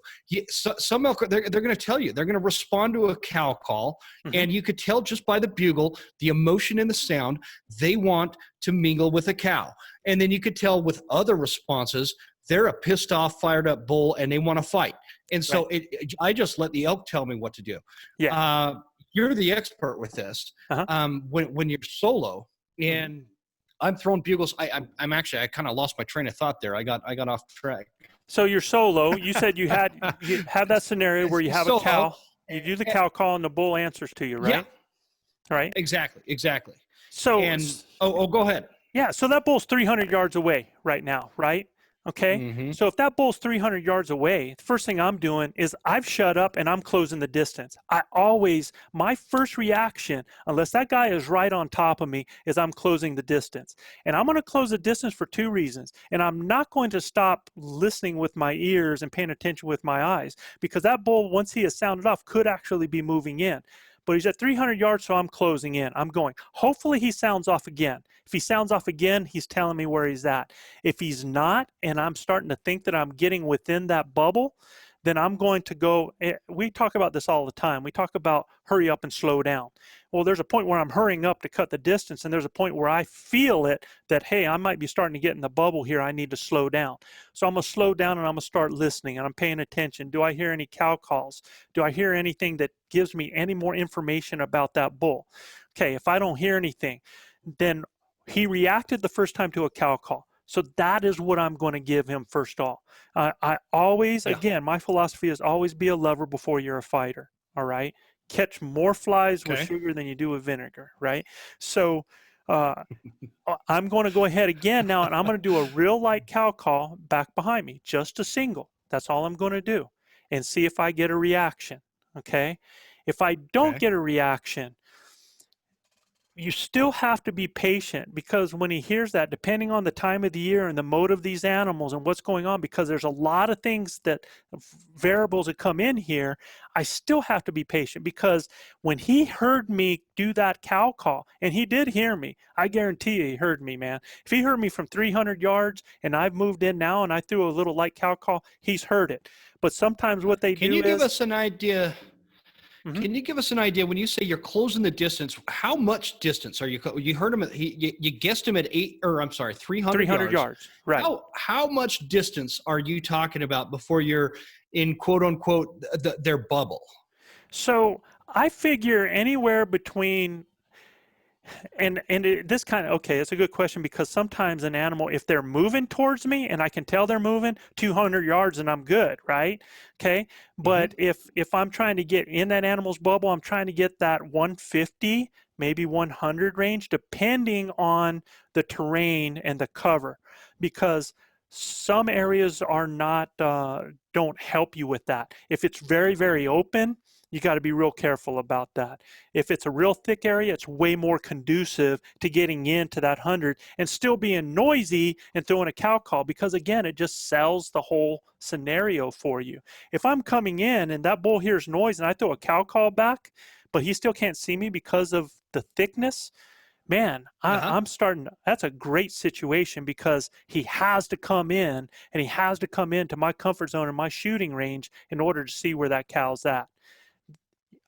Some elk, they're going to tell you, they're going to respond to a cow call, and you could tell just by the bugle, the emotion in the sound, they want to mingle with a cow. And then you could tell with other responses, they're a pissed off, fired up bull, and they want to fight. And so I just let the elk tell me what to do. Yeah. You're the expert with this. When you're solo and I'm throwing bugles, I'm actually, I kind of lost my train of thought there. I got off track. So you're solo. You said you had that scenario where you have a cow, you do the cow call, and the bull answers to you, right? Yeah. Right. Exactly. So go ahead. Yeah. So that bull's 300 yards away right now, right? Okay. So if that bull's 300 yards away, the first thing I'm doing is I've shut up and I'm closing the distance. My first reaction, unless that guy is right on top of me, is I'm closing the distance. And I'm going to close the distance for two reasons. And I'm not going to stop listening with my ears and paying attention with my eyes, because that bull, once he has sounded off, could actually be moving in. But he's at 300 yards, so I'm closing in. I'm going. Hopefully he sounds off again. If he sounds off again, he's telling me where he's at. If he's not, and I'm starting to think that I'm getting within that bubble, then I'm going to go, we talk about this all the time. We talk about hurry up and slow down. Well, there's a point where I'm hurrying up to cut the distance, and there's a point where I feel it that, hey, I might be starting to get in the bubble here. I need to slow down. So I'm going to slow down and I'm going to start listening, and I'm paying attention. Do I hear any cow calls? Do I hear anything that gives me any more information about that bull? Okay, if I don't hear anything, then he reacted the first time to a cow call. So that is what I'm going to give him first off. I always, again, my philosophy is always be a lover before you're a fighter. All right. Catch more flies with sugar than you do with vinegar. Right. So I'm going to go ahead again now, and I'm going to do a real light cow call back behind me, just a single. That's all I'm going to do, and see if I get a reaction. Okay. If I don't get a reaction, you still have to be patient, because when he hears that, depending on the time of the year and the mode of these animals and what's going on, because there's a lot of things that variables that come in here, I still have to be patient, because when he heard me do that cow call, and he did hear me, I guarantee you he heard me, man. If he heard me from 300 yards and I've moved in now and I threw a little light cow call, he's heard it. But sometimes what they do is... Can you give us an idea... Can you give us an idea, when you say you're closing the distance, how much distance are you heard him you guessed him at 300 yards. Right. How much distance are you talking about before you're in quote unquote their bubble? So I figure anywhere between, this kind of, okay, it's a good question, because sometimes an animal, if they're moving towards me and I can tell they're moving 200 yards and I'm good, right? Okay. But if I'm trying to get in that animal's bubble, I'm trying to get that 150, maybe 100 range, depending on the terrain and the cover, because some areas are not, don't help you with that. If it's very, very open, you got to be real careful about that. If it's a real thick area, it's way more conducive to getting into that 100 and still being noisy and throwing a cow call, because again, it just sells the whole scenario for you. If I'm coming in and that bull hears noise and I throw a cow call back, but he still can't see me because of the thickness, man, I'm starting, that's a great situation, because he has to come in, and he has to come into my comfort zone and my shooting range in order to see where that cow's at.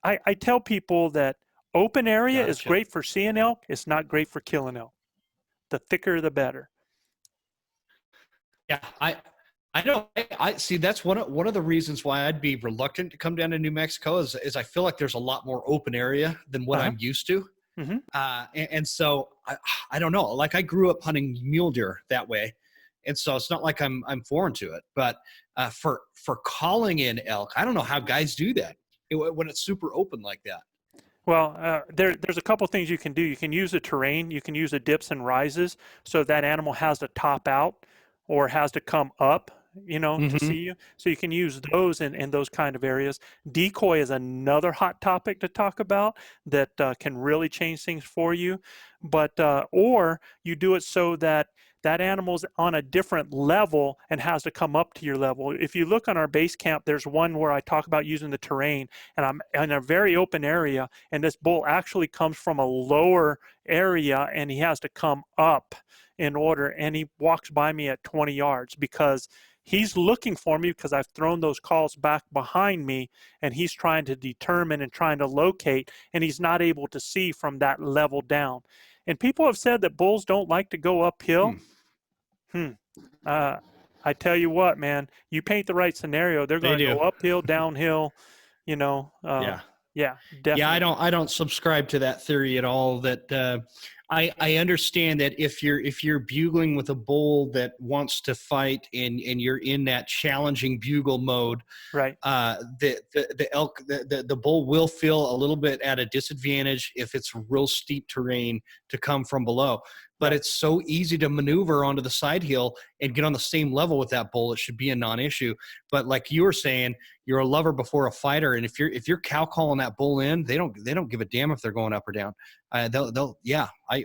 I tell people that open area is great for seeing elk. It's not great for killing elk. The thicker, the better. Yeah, I know. I see. That's one of the reasons why I'd be reluctant to come down to New Mexico is I feel like there's a lot more open area than what I'm used to. And so I don't know. Like, I grew up hunting mule deer that way, and so it's not like I'm foreign to it. But for calling in elk, I don't know how guys do that when it's super open like that. Well, there's a couple things you can do. You can use the terrain. You can use the dips and rises, so that animal has to top out or has to come up, to see you. So you can use those in those kind of areas. Decoy is another hot topic to talk about that can really change things for you. But or you do it so that that animal's on a different level and has to come up to your level. If you look on our base camp, there's one where I talk about using the terrain, and I'm in a very open area, and this bull actually comes from a lower area, and he has to come up in order, and he walks by me at 20 yards because he's looking for me, because I've thrown those calls back behind me, and he's trying to determine and trying to locate, and he's not able to see from that level down. And people have said that bulls don't like to go uphill. I tell you what, man, you paint the right scenario, they're going to go uphill, downhill, yeah, definitely. Yeah, I don't subscribe to that theory at all. That I understand that if you're bugling with a bull that wants to fight and you're in that challenging bugle mode, right? The elk, the bull will feel a little bit at a disadvantage if it's real steep terrain to come from below. But it's so easy to maneuver onto the side hill and get on the same level with that bull. It should be a non-issue. But like you were saying, you're a lover before a fighter, and if you're cow calling that bull in, they don't give a damn if they're going up or down. I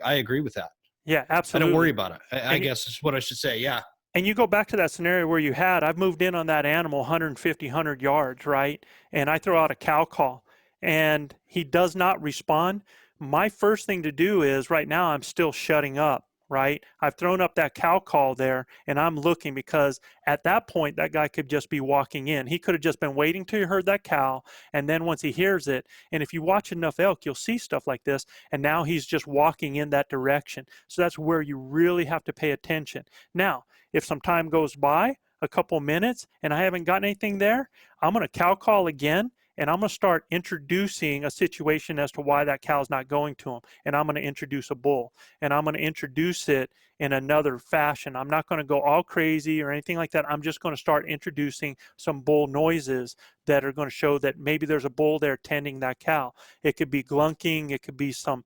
agree with that. Yeah, absolutely. I don't worry about it. I guess is what I should say. Yeah. And you go back to that scenario where I've moved in on that animal 150, 100 yards, right? And I throw out a cow call, and he does not respond. My first thing to do is, right now I'm still shutting up. right? I've thrown up that cow call there, and I'm looking, because at that point, that guy could just be walking in. He could have just been waiting till he heard that cow, and then once he hears it, and if you watch enough elk, you'll see stuff like this, and now he's just walking in that direction. So that's where you really have to pay attention. Now, if some time goes by, a couple minutes, and I haven't gotten anything there, I'm going to cow call again, and I'm going to start introducing a situation as to why that cow's not going to him. And I'm going to introduce a bull, and I'm going to introduce it in another fashion. I'm not going to go all crazy or anything like that. I'm just going to start introducing some bull noises that are going to show that maybe there's a bull there tending that cow. It could be glunking. It could be some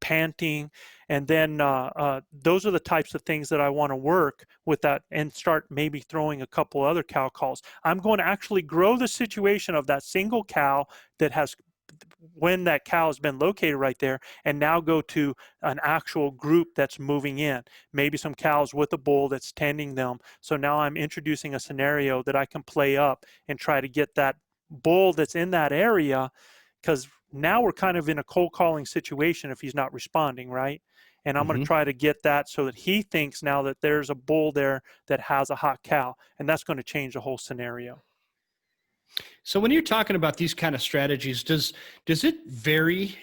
panting, and then those are the types of things that I want to work with that, and start maybe throwing a couple other cow calls. I'm going to actually grow the situation of that single cow that has, when that cow has been located right there, and now go to an actual group that's moving in, maybe some cows with a bull that's tending them. So now I'm introducing a scenario that I can play up and try to get that bull that's in that area, because now we're kind of in a cold calling situation if he's not responding, right? And I'm going to try to get that so that he thinks now that there's a bull there that has a hot cow, and that's going to change the whole scenario. So when you're talking about these kind of strategies, does it vary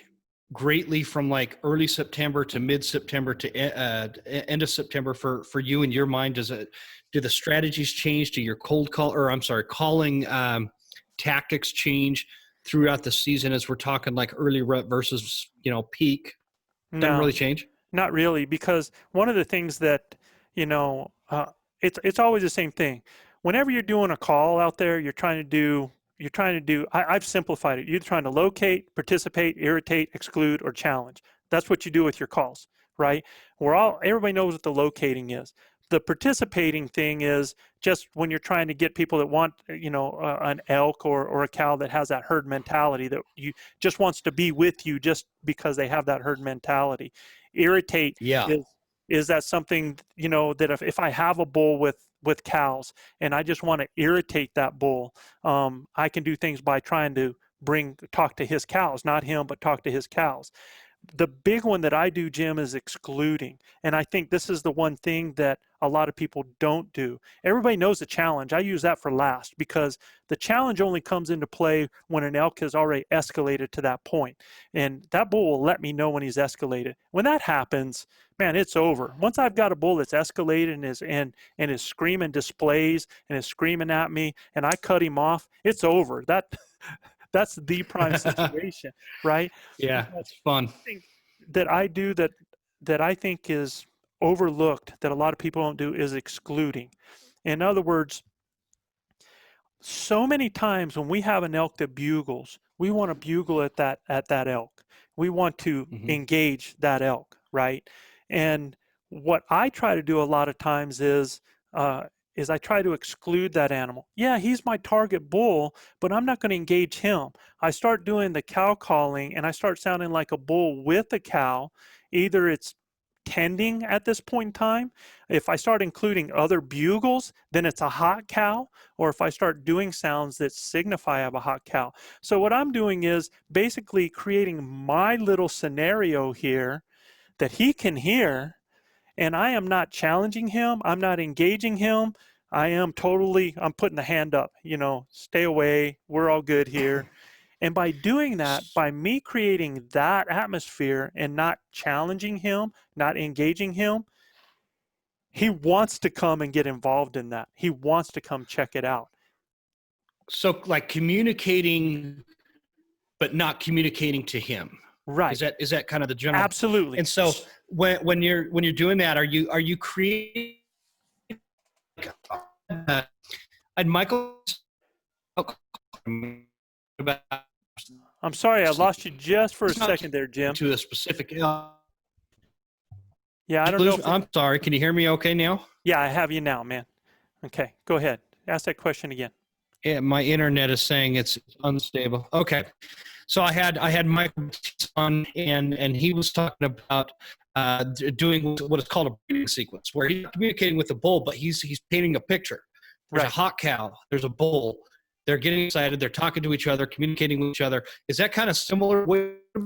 greatly from like early September to mid-September to end of September for you in your mind? Do the strategies change? Do your calling tactics change throughout the season, as we're talking like early rut versus, peak? Doesn't really change? Not really, because one of the things that, it's always the same thing. Whenever you're doing a call out there, I've simplified it. You're trying to locate, participate, irritate, exclude, or challenge. That's what you do with your calls, right? Everybody knows what the locating is. The participating thing is just when you're trying to get people that want, an elk or a cow that has that herd mentality, that you just wants to be with you just because they have that herd mentality. Irritate is that something, that if I have a bull with cows and I just want to irritate that bull, I can do things by trying to talk to his cows, not him, but talk to his cows. The big one that I do, Jim, is excluding. And I think this is the one thing that a lot of people don't do. Everybody knows the challenge. I use that for last, because the challenge only comes into play when an elk has already escalated to that point. And that bull will let me know when he's escalated. When that happens, man, it's over. Once I've got a bull that's escalated and is screaming displays and is screaming at me, and I cut him off, it's over. That's the prime situation, right? Yeah, that's fun. That I do that I think is overlooked, that a lot of people don't do, is excluding. In other words, so many times when we have an elk that bugles, we want to bugle at that elk. We want to engage that elk, right? And what I try to do a lot of times is I try to exclude that animal. Yeah, he's my target bull, but I'm not going to engage him. I start doing the cow calling, and I start sounding like a bull with a cow. Either it's tending at this point in time. If I start including other bugles, then it's a hot cow. Or if I start doing sounds that signify I have a hot cow. So what I'm doing is basically creating my little scenario here that he can hear. And I am not challenging him. I'm not engaging him. I'm putting the hand up, stay away. We're all good here. And by doing that, by me creating that atmosphere and not challenging him, not engaging him, he wants to come and get involved in that. He wants to come check it out. So like communicating, but not communicating to him. Right. Is that kind of the general? Absolutely. And so when you're doing that, are you creating? And Michael, I'm sorry, I lost you just for a second there, Jim. To a specific. Yeah, I don't know. I'm sorry. Can you hear me okay now? Yeah, I have you now, man. Okay, go ahead. Ask that question again. Yeah, my internet is saying it's unstable. Okay. So I had Michael on, and he was talking about doing what is called a breeding sequence, where he's communicating with the bull, but he's painting a picture. There's a hot cow, there's a bull, They're getting excited. They're talking to each other, communicating with each other. Is that kind of similar?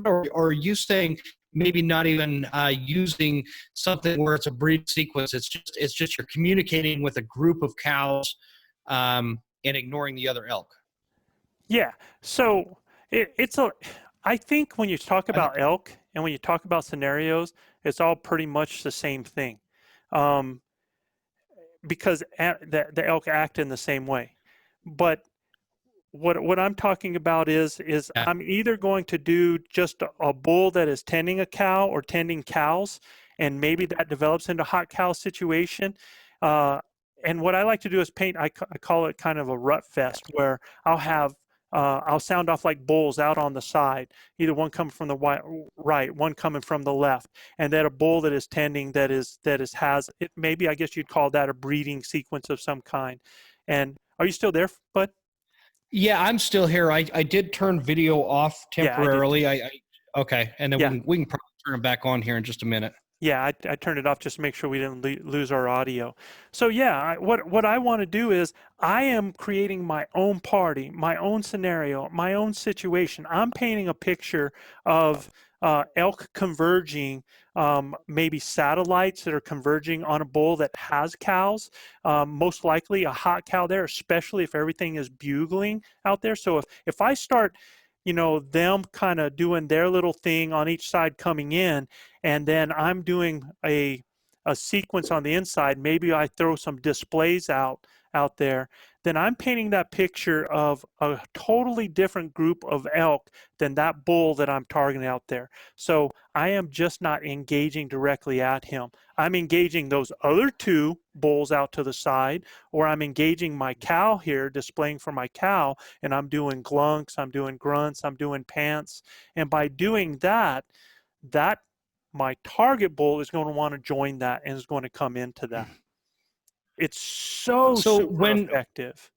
Or are you saying maybe not even using something where it's a breed sequence? It's just you're communicating with a group of cows and ignoring the other elk. Yeah. So I think when you talk about elk and when you talk about scenarios, it's all pretty much the same thing, because the elk act in the same way. But what I'm talking about is I'm either going to do just a bull that is tending a cow or tending cows, and maybe that develops into a hot cow situation. And what I like to do is paint, I call it kind of a rut fest, where I'll sound off like bulls out on the side, either one coming from the right, one coming from the left, and then a bull that is tending has it. Maybe I guess you'd call that a breeding sequence of some kind. And are you still there, bud? Yeah, I'm still here. I did turn video off temporarily. Yeah, Okay, and then we can probably turn it back on here in just a minute. Yeah, I turned it off just to make sure we didn't lose our audio. So yeah, what I want to do is I am creating my own party, my own scenario, my own situation. I'm painting a picture of elk converging, maybe satellites that are converging on a bull that has cows, most likely a hot cow there, especially if everything is bugling out there. So if I start, them kind of doing their little thing on each side coming in, and then I'm doing a sequence on the inside, maybe I throw some displays out there, then I'm painting that picture of a totally different group of elk than that bull that I'm targeting out there. So I am just not engaging directly at him. I'm engaging those other two bulls out to the side, or I'm engaging my cow here, displaying for my cow, and I'm doing glunks, I'm doing grunts, I'm doing pants. And by doing that, my target bull is going to want to join that and is going to come into that. It's so super effective.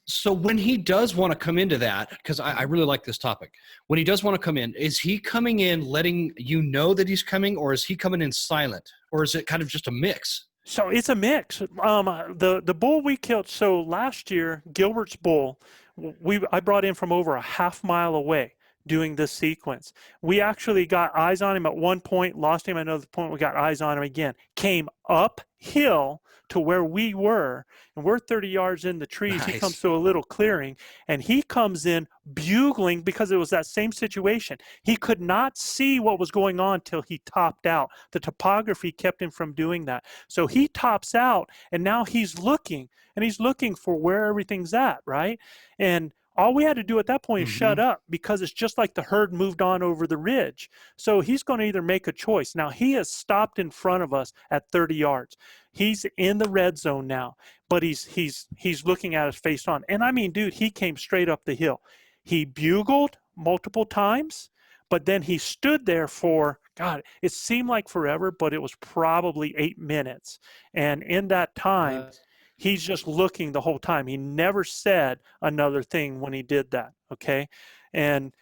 So when he does want to come into that, because I really like this topic, when he does want to come in, is he coming in letting you know that he's coming, or is he coming in silent, or is it kind of just a mix? So it's a mix. The bull we killed, so last year, Gilbert's bull, I brought in from over a half mile away doing this sequence. We actually got eyes on him at one point, lost him at another point, we got eyes on him again, came uphill to where we were, and we're 30 yards in the trees. Nice. He comes to a little clearing, and he comes in bugling because it was that same situation. He could not see what was going on till he topped out. The topography kept him from doing that. So he tops out, and now he's looking for where everything's at, right? And all we had to do at that point is shut up, because it's just like the herd moved on over the ridge. So he's going to either make a choice. Now, he has stopped in front of us at 30 yards. He's in the red zone now, but he's looking at us face on. And I mean, dude, he came straight up the hill. He bugled multiple times, but then he stood there for, God, it seemed like forever, but it was probably 8 minutes. And in that time, he's just looking the whole time. He never said another thing when he did that, okay? And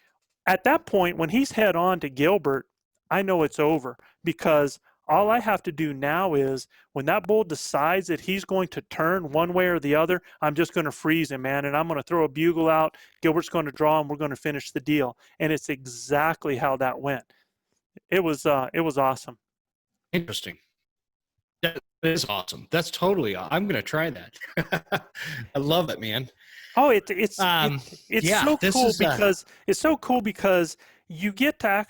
at that point, when he's head on to Gilbert, I know it's over, because all I have to do now is when that bull decides that he's going to turn one way or the other, I'm just going to freeze him, man, and I'm going to throw a bugle out. Gilbert's going to draw, and we're going to finish the deal. And it's exactly how that went. It was awesome. Interesting. That is awesome. That's totally awesome. I'm going to try that. I love it, man. Oh, it's so cool because you get to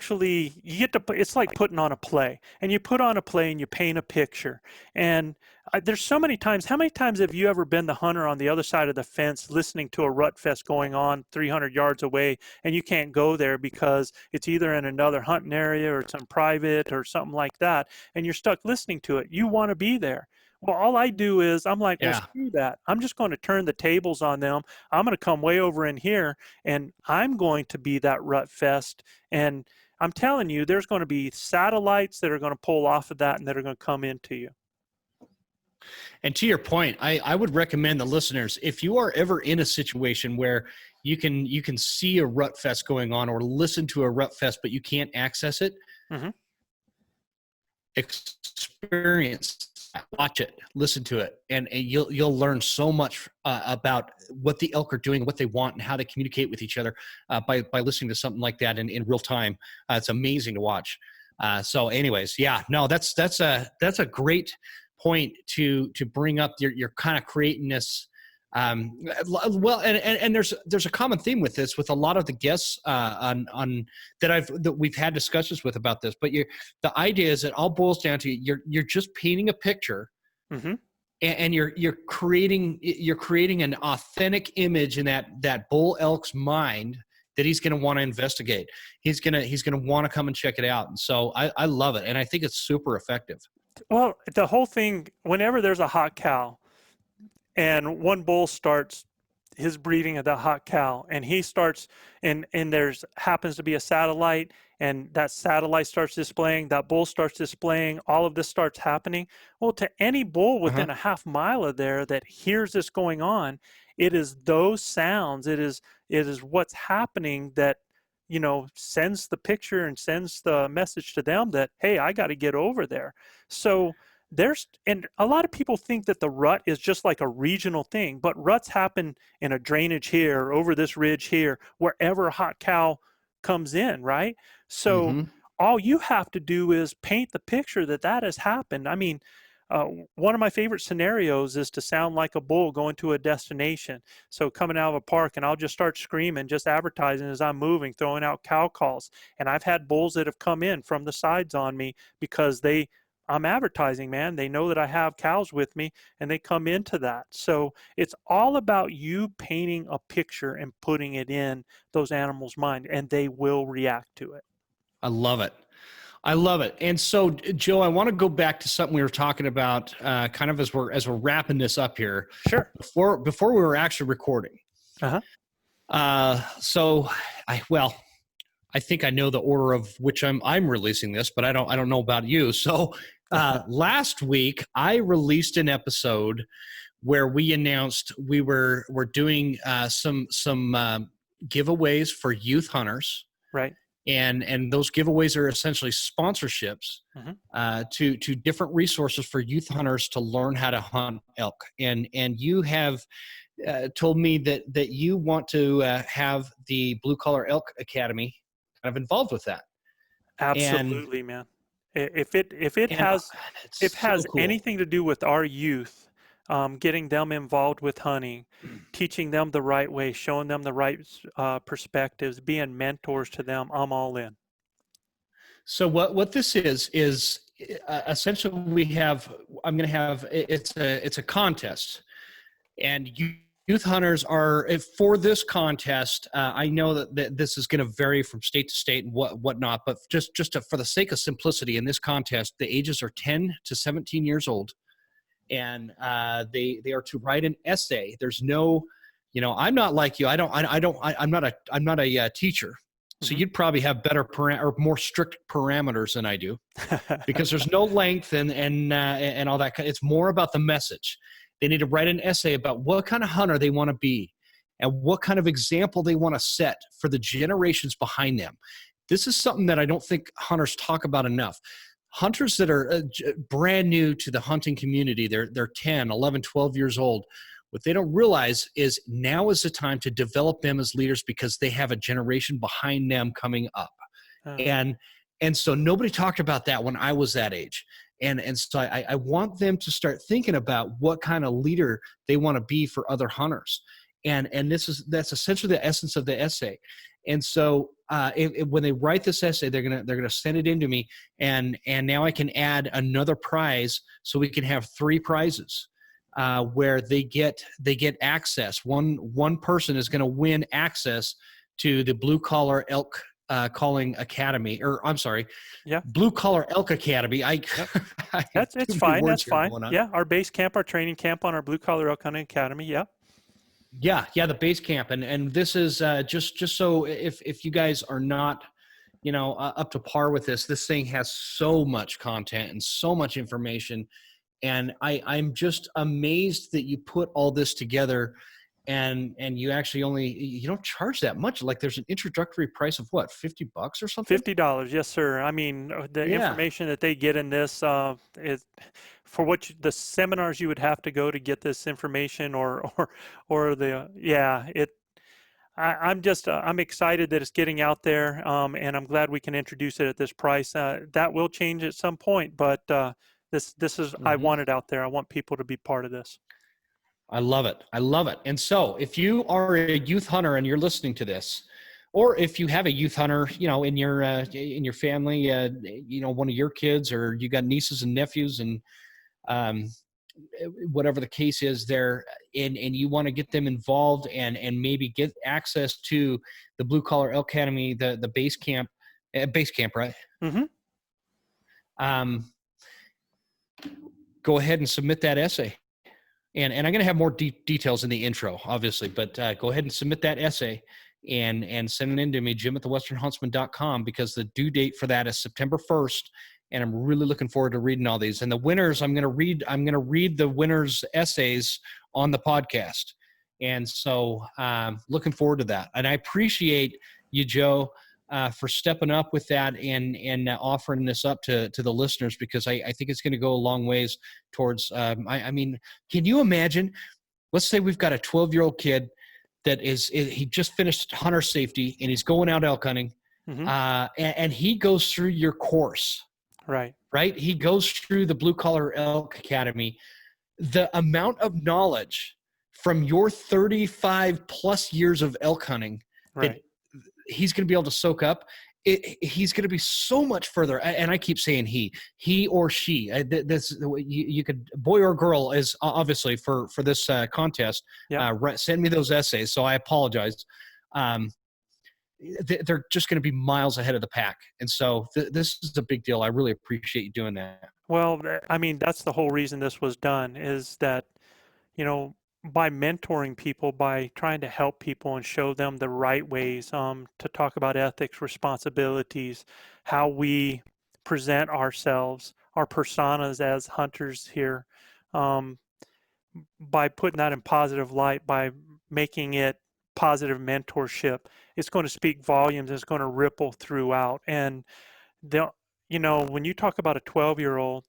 it's like putting on a play, and you put on a play and you paint a picture. And there's so many times. How many times have you ever been the hunter on the other side of the fence listening to a rut fest going on 300 yards away, and you can't go there because it's either in another hunting area or it's in private or something like that, and you're stuck listening to it? You want to be there. Well, all I do is I'm like, well, screw that. I'm just going to turn the tables on them. I'm going to come way over in here, and I'm going to be that rut fest. And I'm telling you, there's going to be satellites that are going to pull off of that and that are going to come into you. And to your point, I would recommend the listeners, if you are ever in a situation where you can see a rut fest going on or listen to a rut fest, but you can't access it, experience watch it, listen to it, and you'll learn so much about what the elk are doing, what they want, and how they communicate with each other by listening to something like that in real time. It's amazing to watch. So anyways, yeah, no, that's a great point to bring up. You're kind of creating this. Well, and there's a common theme with this with a lot of the guests on that we've had discussions with about this. But the idea is it all boils down to you're just painting a picture, Mm-hmm. and you're creating an authentic image in that bull elk's mind that he's going to want to investigate. He's going to want to come and check it out. And so I love it, and I think it's super effective. Well, the whole thing, whenever there's a hot cow and one bull starts his breeding of the hot cow, and he starts, and there's happens to be a satellite, and that satellite starts displaying, that bull starts displaying, all of this starts happening. Well, to any bull within a half mile of there that hears this going on, it is those sounds, it is what's happening that, sends the picture and sends the message to them that, hey, I got to get over there. So and a lot of people think that the rut is just like a regional thing, but ruts happen in a drainage here, over this ridge here, wherever a hot cow comes in, right? So all you have to do is paint the picture that has happened. I mean, one of my favorite scenarios is to sound like a bull going to a destination. So coming out of a park, and I'll just start screaming, just advertising as I'm moving, throwing out cow calls. And I've had bulls that have come in from the sides on me because I'm advertising, man. They know that I have cows with me, and they come into that. So it's all about you painting a picture and putting it in those animals' mind, and they will react to it. I love it. And so, Joe, I want to go back to something we were talking about, kind of as we're wrapping this up here. Sure. Before we were actually recording. So I think I know the order of which I'm releasing this, but I don't know about you. So last week I released an episode where we announced we're doing some giveaways for youth hunters. Right. And those giveaways are essentially sponsorships to different resources for youth hunters to learn how to hunt elk. And you have told me that you want to have the Blue Collar Elk Academy kind of involved with that. Absolutely, man. If it has cool. anything to do with our youth, getting them involved with hunting, teaching them the right way, showing them the right perspectives, being mentors to them, I'm all in. So what this is essentially I'm going to have it's a contest, and youth hunters are for this contest. I know that this is going to vary from state to state and whatnot, but just for the sake of simplicity, in this contest, the ages are 10 to 17 years old. And they are to write an essay. There's no, I'm not like you. I'm not a teacher. So you'd probably have better or more strict parameters than I do, because there's no length and all that. It's more about the message. They need to write an essay about what kind of hunter they want to be and what kind of example they want to set for the generations behind them. This is something that I don't think hunters talk about enough. Hunters that are brand new to the hunting community, they're 10, 11, 12 years old. What they don't realize is now is the time to develop them as leaders, because they have a generation behind them coming up. And so nobody talked about that when I was that age. And so I want them to start thinking about what kind of leader they want to be for other hunters. And that's essentially the essence of the essay. And so when they write this essay, they're gonna send it in to me, and now I can add another prize, so we can have 3 prizes where they get access. One person is going to win access to the Blue Collar Elk Calling Academy, or I'm sorry, Blue Collar Elk Academy. It's fine. That's fine. Yeah, our base camp, our training camp on our Blue Collar Elk Hunting Academy. Yeah, the base camp, and this is just so if you guys are not, up to par with this thing has so much content and so much information, and I'm just amazed that you put all this together, and you actually you don't charge that much. Like, there's an introductory price of what, $50 or something? $50, yes, sir. I mean, the information that they get in this is for the seminars you would have to go to get this information, or the, yeah, I'm excited that it's getting out there, and I'm glad we can introduce it at this price. That will change at some point, but this is, I want it out there. I want people to be part of this. I love it. I love it. And so if you are a youth hunter and you're listening to this, or if you have a youth hunter, in your family, one of your kids, or you got nieces and nephews, and whatever the case is there, and you want to get them involved and maybe get access to the Blue Collar Elk Academy, the base camp, right? Go ahead and submit that essay. And I'm going to have more details in the intro, obviously, but go ahead and submit that essay and send it in to me, jim@thewesternhuntsman.com, because the due date for that is September 1st. And I'm really looking forward to reading all these. And the winners, I'm going to read the winners' essays on the podcast. And so looking forward to that. And I appreciate you, Joe, for stepping up with that and offering this up to the listeners, because I think it's going to go a long ways towards, I mean, can you imagine, let's say we've got a 12-year-old kid that he just finished hunter safety and he's going out elk hunting, and he goes through your course. Right. He goes through the Blue Collar Elk Academy. The amount of knowledge from your 35 plus years of elk hunting that he's going to be able to soak up, he's going to be so much further. And I keep saying he or she, this, you could, boy or girl, is obviously for this contest. Send me those essays. So I apologize. They're just going to be miles ahead of the pack. And so this is a big deal. I really appreciate you doing that. Well, I mean, that's the whole reason this was done, is that, by mentoring people, by trying to help people and show them the right ways to talk about ethics, responsibilities, how we present ourselves, our personas as hunters here, by putting that in positive light, by making it positive mentorship, it's going to speak volumes. It's going to ripple throughout. And when you talk about a 12-year-old,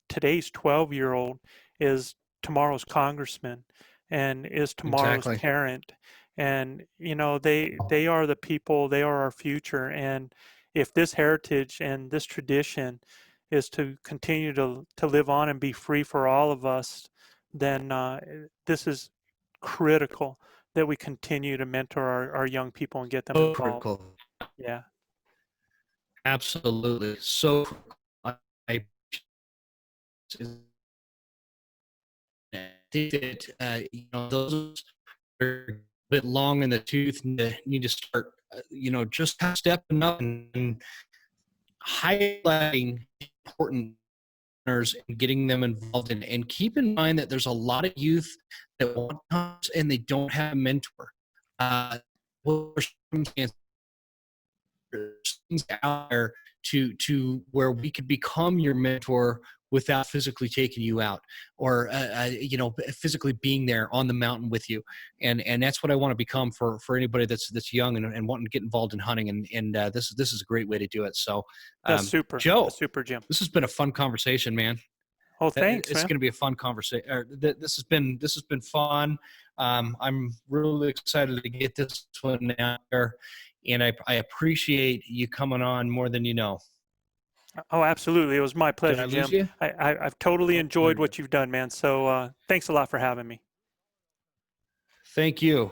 today's 12-year-old is tomorrow's congressman and is tomorrow's parent. And, they are the people, they are our future. And if this heritage and this tradition is to continue to live on and be free for all of us, then this is critical that we continue to mentor our young people and get them involved. Critical. Yeah. Absolutely. So I think that, those are a bit long in the tooth and need to start, just stepping up and highlighting important and getting them involved in. And keep in mind that there's a lot of youth that want hunters and they don't have a mentor. There's things out there to where we could become your mentor without physically taking you out, or physically being there on the mountain with you. And that's what I want to become for anybody that's young and wanting to get involved in hunting. And this is a great way to do it. So that's super, Joe. That's super, Jim. This has been a fun conversation, man. Oh, thanks. It's going to be a fun conversation. This has been fun. I'm really excited to get this one out there, and I appreciate you coming on more than you know. Oh, absolutely. It was my pleasure, Jim. I've totally enjoyed what you've done, man. So thanks a lot for having me. Thank you.